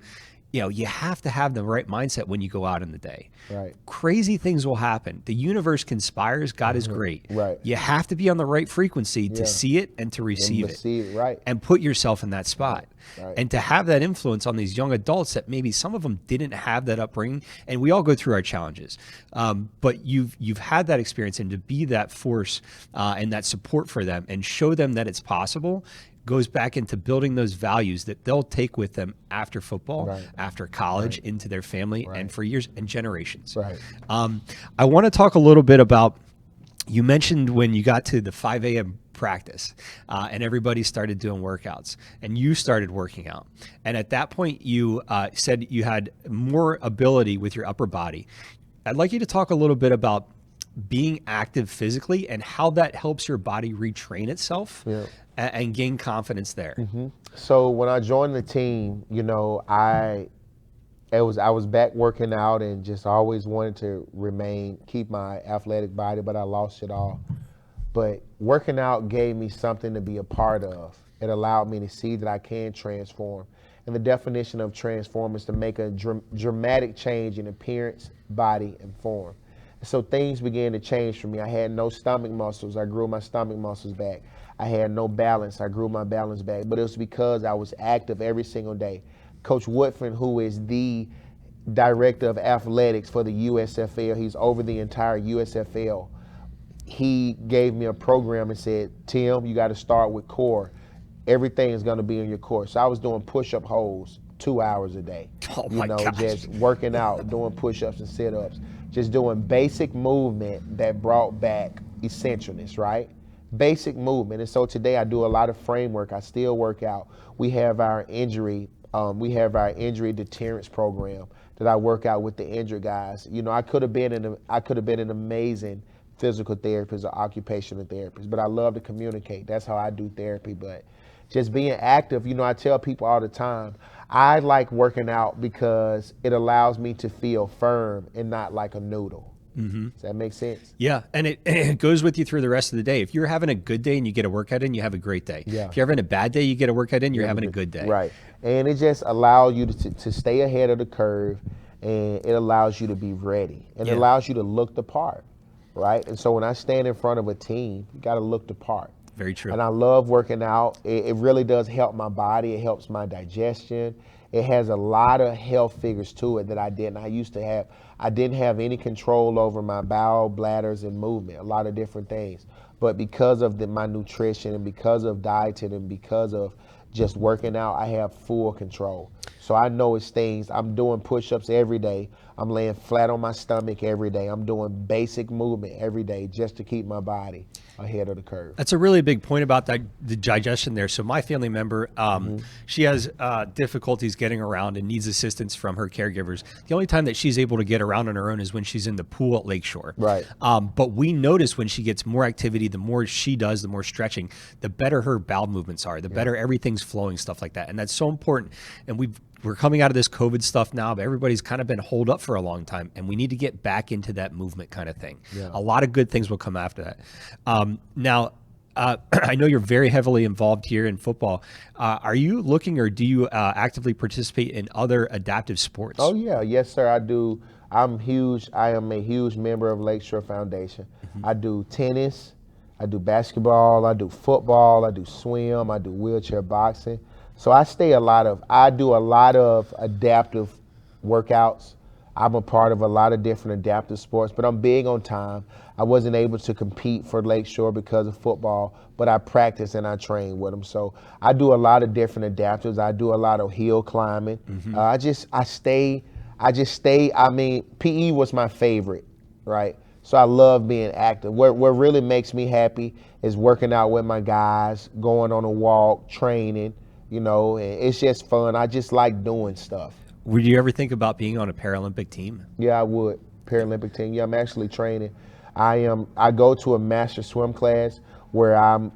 you know, you have to have the right mindset when you go out in the day. Right. Crazy things will happen. The universe conspires. God is great. Right. You have to be on the right frequency to see it and to receive it. Right. And put yourself in that spot. Right. And to have that influence on these young adults that maybe some of them didn't have that upbringing, and we all go through our challenges, but you've had that experience, and to be that force and that support for them and show them that it's possible goes back into building those values that they'll take with them after football, after college, into their family, and for years and generations. Right. I want to talk a little bit about, you mentioned when you got to the 5 a.m. practice and everybody started doing workouts and you started working out. And at that point, you said you had more ability with your upper body. I'd like you to talk a little bit about being active physically and how that helps your body retrain itself and gain confidence there. Mm-hmm. So when I joined the team, you know, I was back working out and just always wanted to keep my athletic body, but I lost it all. But working out gave me something to be a part of. It allowed me to see that I can transform. And the definition of transform is to make a dramatic change in appearance, body, and form. So things began to change for me. I had no stomach muscles. I grew my stomach muscles back. I had no balance. I grew my balance back. But it was because I was active every single day. Coach Woodford, who is the director of athletics for the USFL, he's over the entire USFL. He gave me a program and said, Tim, you got to start with core. Everything is going to be in your core. So I was doing push-up holds 2 hours a day. Oh my gosh. Just working out, doing push-ups and sit-ups, just doing basic movement that brought back essentialness, right? Basic movement. And so today I do a lot of framework. I still work out. We have our injury deterrence program that I work out with the injured guys. You know, I could have been an amazing physical therapist or occupational therapist, but I love to communicate. That's how I do therapy. But just being active, you know, I tell people all the time, I like working out because it allows me to feel firm and not like a noodle. Mm-hmm. Does that make sense? Yeah, and it goes with you through the rest of the day. If you're having a good day and you get a workout in, you have a great day. Yeah. If you're having a bad day, you get a workout in, you're having a good day. Right, and it just allows you to stay ahead of the curve, and it allows you to be ready, and it allows you to look the part, right? And so when I stand in front of a team, you got to look the part. Very true. And I love working out. It really does help my body. It helps my digestion. It has a lot of health figures to it that I didn't. I didn't have any control over my bowel, bladders, and movement, a lot of different things. But because of my nutrition and because of dieting and because of just working out, I have full control. So I know it's things. I'm doing push-ups every day. I'm laying flat on my stomach every day. I'm doing basic movement every day just to keep my body ahead of the curve. That's a really big point about the digestion there. So my family member, she has difficulties getting around and needs assistance from her caregivers. The only time that she's able to get around on her own is when she's in the pool at Lakeshore. Right. But we notice when she gets more activity, the more she does, the more stretching, the better her bowel movements are, the better everything's flowing, stuff like that. And that's so important. And we've we're coming out of this COVID stuff now, but everybody's kind of been holed up for a long time, and we need to get back into that movement kind of thing. Yeah. A lot of good things will come after that. Now, I know you're very heavily involved here in football. Are you looking, or do you actively participate in other adaptive sports? Oh yeah, yes sir, I do. I'm huge. I am a huge member of Lakeshore Foundation. I do tennis, I do basketball, I do football, I do swim, I do wheelchair boxing. So I do a lot of adaptive workouts. I'm a part of a lot of different adaptive sports, but I'm big on time. I wasn't able to compete for Lakeshore because of football, but I practice and I train with them. So I do a lot of different adaptives. I do a lot of hill climbing. I mean, PE was my favorite, right? So I love being active. What really makes me happy is working out with my guys, going on a walk, training, and it's just fun. I just like doing stuff. Would you ever think about being on a Paralympic team? Yeah, I would. Paralympic team. Yeah, I'm actually training. I go to a master swim class where I'm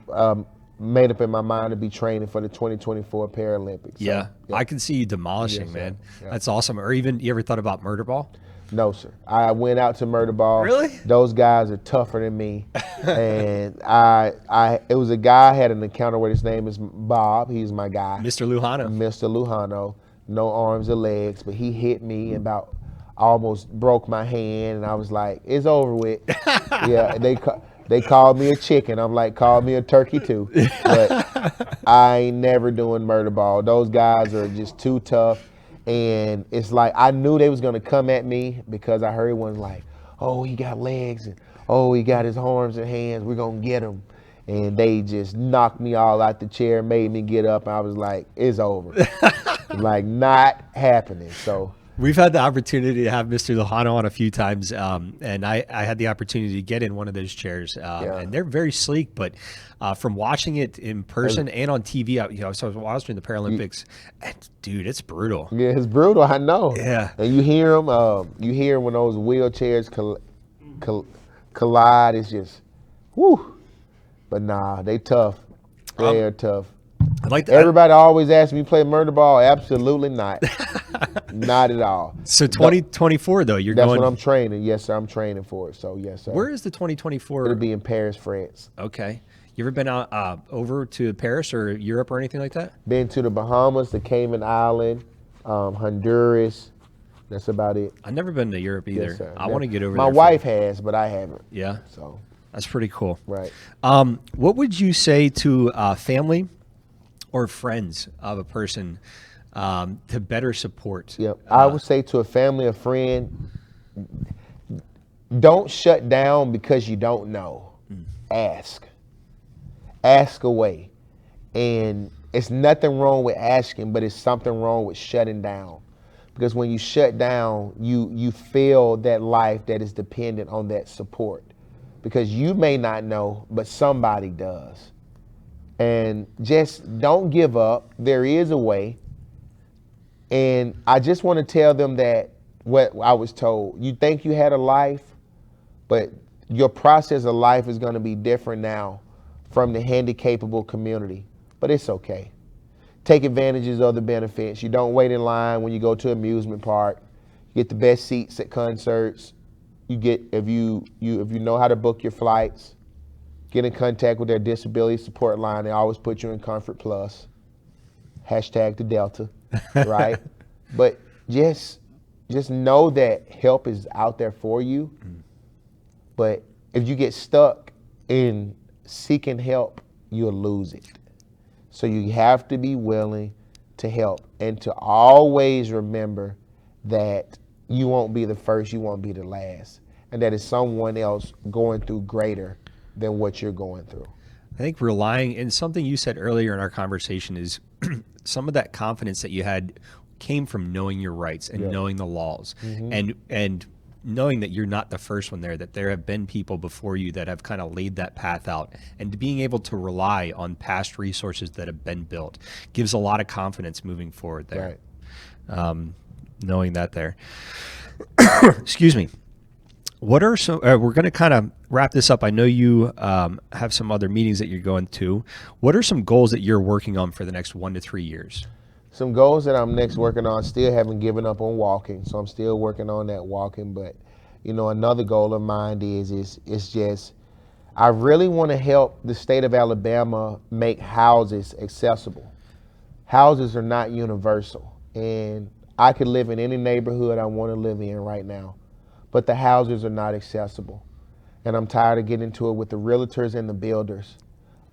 made up in my mind to be training for the 2024 Paralympics. So, Yeah, I can see you demolishing, Yes, man. sir. Yeah. That's awesome. Or even, you ever thought about murder ball? No, sir. I went out to Murder Ball. Really? Those guys are tougher than me. And it was a guy I had an encounter with. His name is Bob. He's my guy. Mr. Luhano. Mr. Luhano. No arms or legs, but he hit me and about almost broke my hand, and I was like, it's over with. Yeah, they called me a chicken. I'm like, call me a turkey too. But I ain't never doing Murder Ball. Those guys are just too tough. And it's like, I knew they was gonna come at me because I heard one like, oh, he got legs, and oh, he got his arms and hands, we're gonna get him. And they just knocked me all out the chair, made me get up, and I was like, it's over. Like, not happening. So We've had the opportunity to have Mr. Luhano on a few times, and I had the opportunity to get in one of those chairs, and they're very sleek. But from watching it in person and on TV, so I was watching the Paralympics, and dude, it's brutal. yeah, it's brutal. I know. Yeah. And you hear them. You hear when those wheelchairs collide. It's just, whoo. But nah, they tough. They are tough. I'd like to, Everybody always asks me, play Murder Ball. Absolutely not. Not at all. So 2024 though, you're That's going. what I'm training. Yes, sir. I'm training for it. So yes, sir. Where is the 2024? It'll be in Paris, France. Okay. You ever been out over to Paris or Europe or anything like that? Been to the Bahamas, the Cayman Island, Honduras. That's about it. I've never been to Europe either. Yes, sir. I want to get over My there. wife has, but I haven't. Yeah, So that's pretty cool. right. What would you say to family or friends of a person to better support? Yep. I would say to a family or friend, don't shut down because you don't know. Ask. Ask away. And it's nothing wrong with asking, but it's something wrong with shutting down. Because when you shut down, you feel that life that is dependent on that support. Because you may not know, but somebody does. And just don't give up. There is a way. And I just want to tell them that what I was told. You think you had a life, but your process of life is going to be different now from the handicapable community. But it's okay. Take advantages of the benefits. You don't wait in line when you go to an amusement park. You get the best seats at concerts. You get, if you know how to book your flights, get in contact with their disability support line. They always put you in Comfort Plus. Hashtag the Delta, right? But just know that help is out there for you. But if you get stuck in seeking help, you'll lose it. So you have to be willing to help and to always remember that you won't be the first, you won't be the last, and that it's someone else going through greater than what you're going through. I think relying, and something you said earlier in our conversation is some of that confidence that you had came from knowing your rights and knowing the laws and knowing that you're not the first one there, that there have been people before you that have kind of laid that path out, and being able to rely on past resources that have been built gives a lot of confidence moving forward there. Right. Knowing that there. Excuse me. What are some, we're going to kind of wrap this up. I know you have some other meetings that you're going to. What are some goals that you're working on for the next 1 to 3 years? Some goals that I'm next working on, still haven't given up on walking, so I'm still working on that walking. But another goal of mine is just I really want to help the state of Alabama make houses accessible. Houses are not universal, and I could live in any neighborhood I want to live in right now, but the houses are not accessible. And I'm tired of getting into it with the realtors and the builders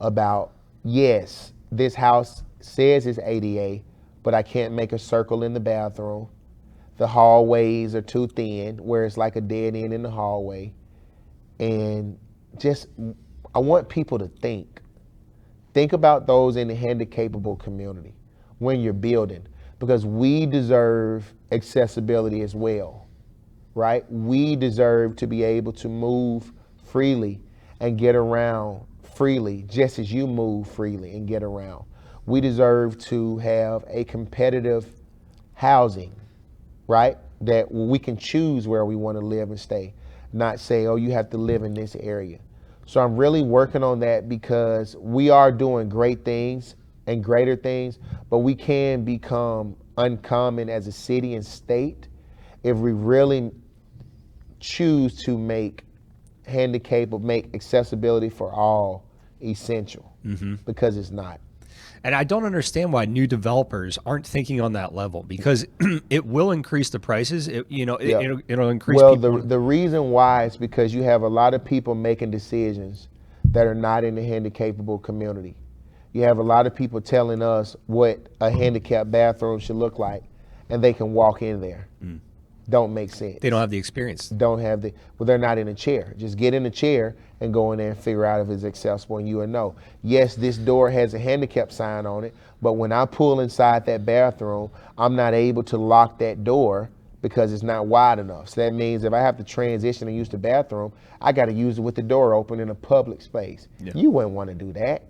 about, yes, this house says it's ADA, but I can't make a circle in the bathroom. The hallways are too thin, where it's like a dead end in the hallway. And I want people to think about those in the handicapable community when you're building, because we deserve accessibility as well, right? We deserve to be able to move freely and get around freely, just as you move freely and get around. We deserve to have a competitive housing, right? That we can choose where we want to live and stay, not say, oh, you have to live in this area. So I'm really working on that, because we are doing great things and greater things, but we can become uncommon as a city and state if we really choose to make accessibility for all essential, because it's not. And I don't understand why new developers aren't thinking on that level, because it will increase the prices. It'll increase. Well, people. the reason why is because you have a lot of people making decisions that are not in the handicapable community. You have a lot of people telling us what a handicapped bathroom should look like, and they can walk in there. Don't make sense. They don't have the experience. They're not in a chair. Just get in a chair and go in there and figure out if it's accessible, and you will know. Yes, this door has a handicap sign on it, but when I pull inside that bathroom, I'm not able to lock that door because it's not wide enough. So that means if I have to transition and use the bathroom, I got to use it with the door open in a public space. Yeah. You wouldn't want to do that.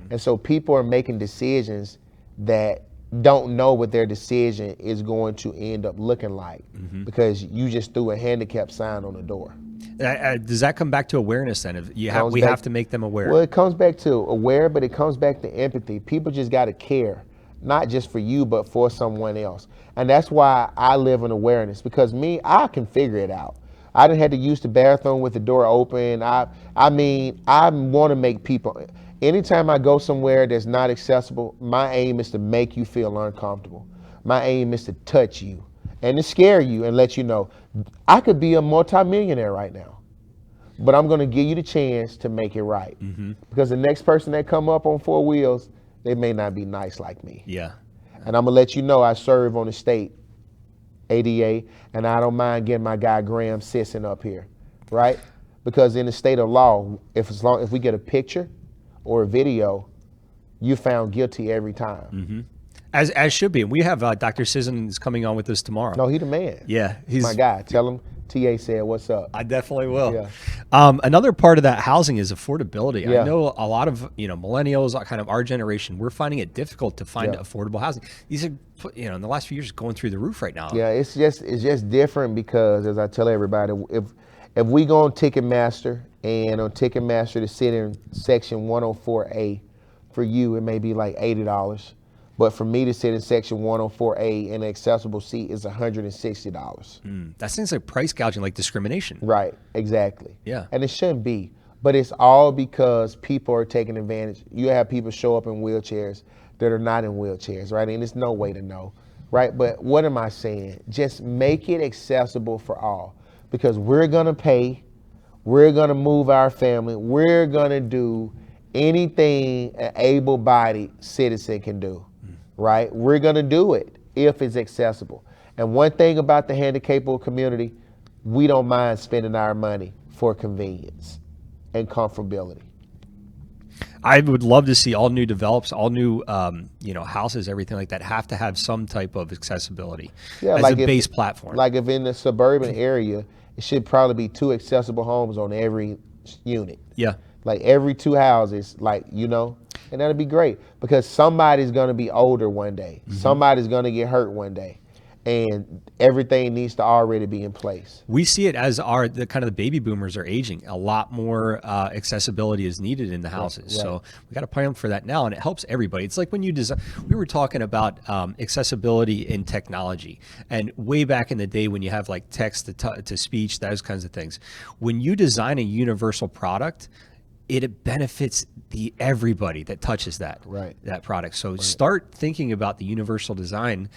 And so people are making decisions that don't know what their decision is going to end up looking like, because you just threw a handicap sign on the door. Does that come back to awareness then? We have to make them aware. Well, it comes back to aware, but it comes back to empathy. People just got to care, not just for you, but for someone else. And that's why I live in awareness, because I can figure it out. I didn't have to use the bathroom with the door open. I want to make people. Anytime I go somewhere that's not accessible, my aim is to make you feel uncomfortable. My aim is to touch you and to scare you and let you know, I could be a multimillionaire right now, but I'm going to give you the chance to make it right. Because the next person that come up on four wheels, they may not be nice like me. Yeah. And I'm going to let you know I serve on the state ADA, and I don't mind getting my guy Graham Sisson up here, right? Because in the state of law, if we get a picture or a video, you found guilty every time. As should be. And we have Dr. Sisson is coming on with us tomorrow. No, he the man. Yeah. He's my guy. Tell him TA said what's up. I definitely will. Yeah. Another part of that housing is affordability. Yeah. I know a lot of millennials, kind of our generation, we're finding it difficult to find affordable housing. These are in the last few years going through the roof right now. Yeah, it's just different, because as I tell everybody, if we go on Ticketmaster, and on Ticketmaster to sit in section 104A, for you it may be like $80. But for me to sit in section 104A in an accessible seat is $160. That seems like price gouging, like discrimination. Right, exactly. Yeah. And it shouldn't be. But it's all because people are taking advantage. You have people show up in wheelchairs that are not in wheelchairs, right? And there's no way to know, right? But what am I saying? Just make it accessible for all, because we're going to pay, we're going to move our family, we're going to do anything an able-bodied citizen can do. Right? We're going to do it if it's accessible. And one thing about the handicapable community, we don't mind spending our money for convenience and comfortability. I would love to see all new develops, all new houses, everything like that have to have some type of accessibility as like a base platform. Like if in the suburban area, it should probably be 2 accessible homes on every unit. Yeah. Like every 2 houses, and that'd be great, because somebody's going to be older one day. Somebody's going to get hurt one day. and everything needs to already be in place. We see it as the kind of the baby boomers are aging. A lot more accessibility is needed in the houses. Right. So we got to plan for that now, and it helps everybody. It's like when you design. We were talking about accessibility in technology, and way back in the day when you have like text to speech, those kinds of things. When you design a universal product, it benefits everybody that touches that product. So start thinking about the universal design.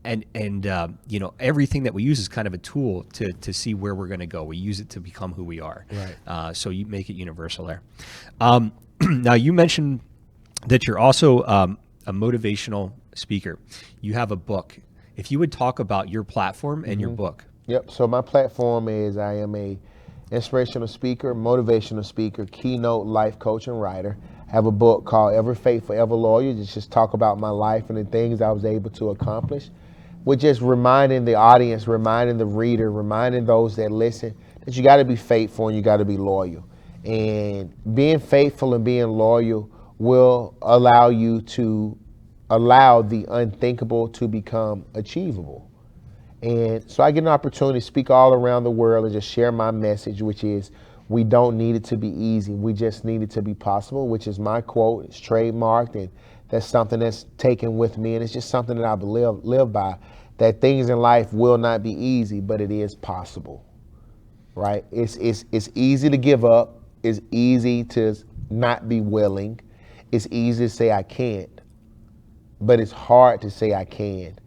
And you know, everything that we use is kind of a tool to see where we're going to go. We use it to become who we are. Right. So you make it universal there. Now you mentioned that you're also a motivational speaker. You have a book. If you would talk about your platform and your book. Yep. So my platform is I am a inspirational speaker, motivational speaker, keynote life coach, and writer. I have a book called Ever Faithful, Ever Loyal. Just talk about my life and the things I was able to accomplish. We're just reminding the audience, reminding the reader, reminding those that listen that you got to be faithful and you got to be loyal. And being faithful and being loyal will allow you to allow the unthinkable to become achievable. And so I get an opportunity to speak all around the world and just share my message, which is we don't need it to be easy. We just need it to be possible, which is my quote. It's trademarked, and that's something that's taken with me, and it's just something that I live by, that things in life will not be easy, but it is possible, right? It's easy to give up. It's easy to not be willing. It's easy to say I can't, but it's hard to say I can.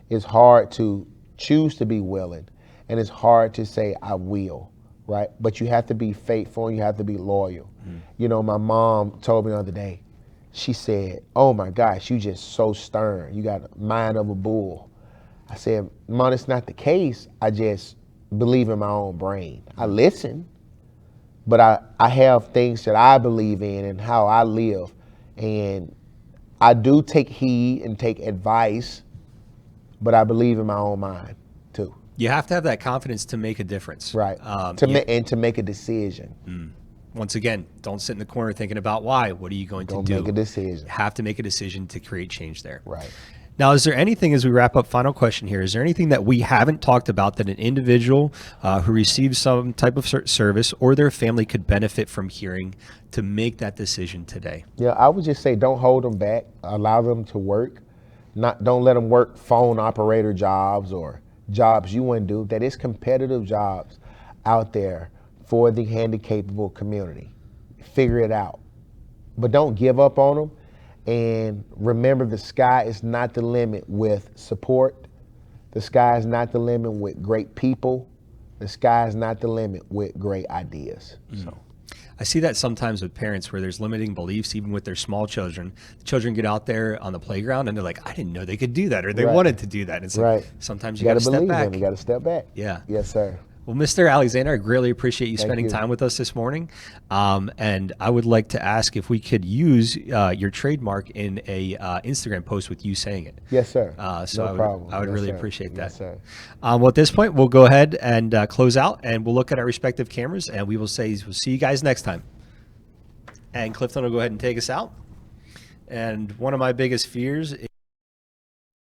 It's hard to choose to be willing, and it's hard to say I will, right? But you have to be faithful and you have to be loyal. You know, my mom told me the other day, she said, "Oh my gosh, you just so stern. You got a mind of a bull." I said, "Mom, it's not the case. I just believe in my own brain. I listen, but I have things that I believe in and how I live. And I do take heed and take advice, but I believe in my own mind too." You have to have that confidence to make a difference. Right. And to make a decision. Once again, don't sit in the corner thinking about why. What are you going to do? Make a decision. You have to make a decision to create change there. Right. Now, is there anything, as we wrap up, final question here, is there anything that we haven't talked about that an individual who receives some type of service or their family could benefit from hearing to make that decision today? Yeah, I would just say don't hold them back. Allow them to work. Don't let them work phone operator jobs or jobs you wouldn't do. That is competitive jobs out there for the handicapable community. Figure it out. But don't give up on them. And remember, the sky is not the limit with support. The sky is not the limit with great people. The sky is not the limit with great ideas. So I see that sometimes with parents where there's limiting beliefs, even with their small children. The children get out there on the playground and they're like, I didn't know they could do that, or they wanted to do that. And it's like, sometimes you got to step back. You got to step back. Yeah. Yes, sir. Well, Mr. Alexander, I greatly appreciate you spending time with us this morning. And I would like to ask if we could use your trademark in a Instagram post with you saying it. Yes, sir. So no problem. I would Yes, really sir. appreciate that. Yes, sir. Well, at this point, we'll go ahead and close out, and we'll look at our respective cameras, and we will say we'll see you guys next time. And Clifton will go ahead and take us out. And one of my biggest fears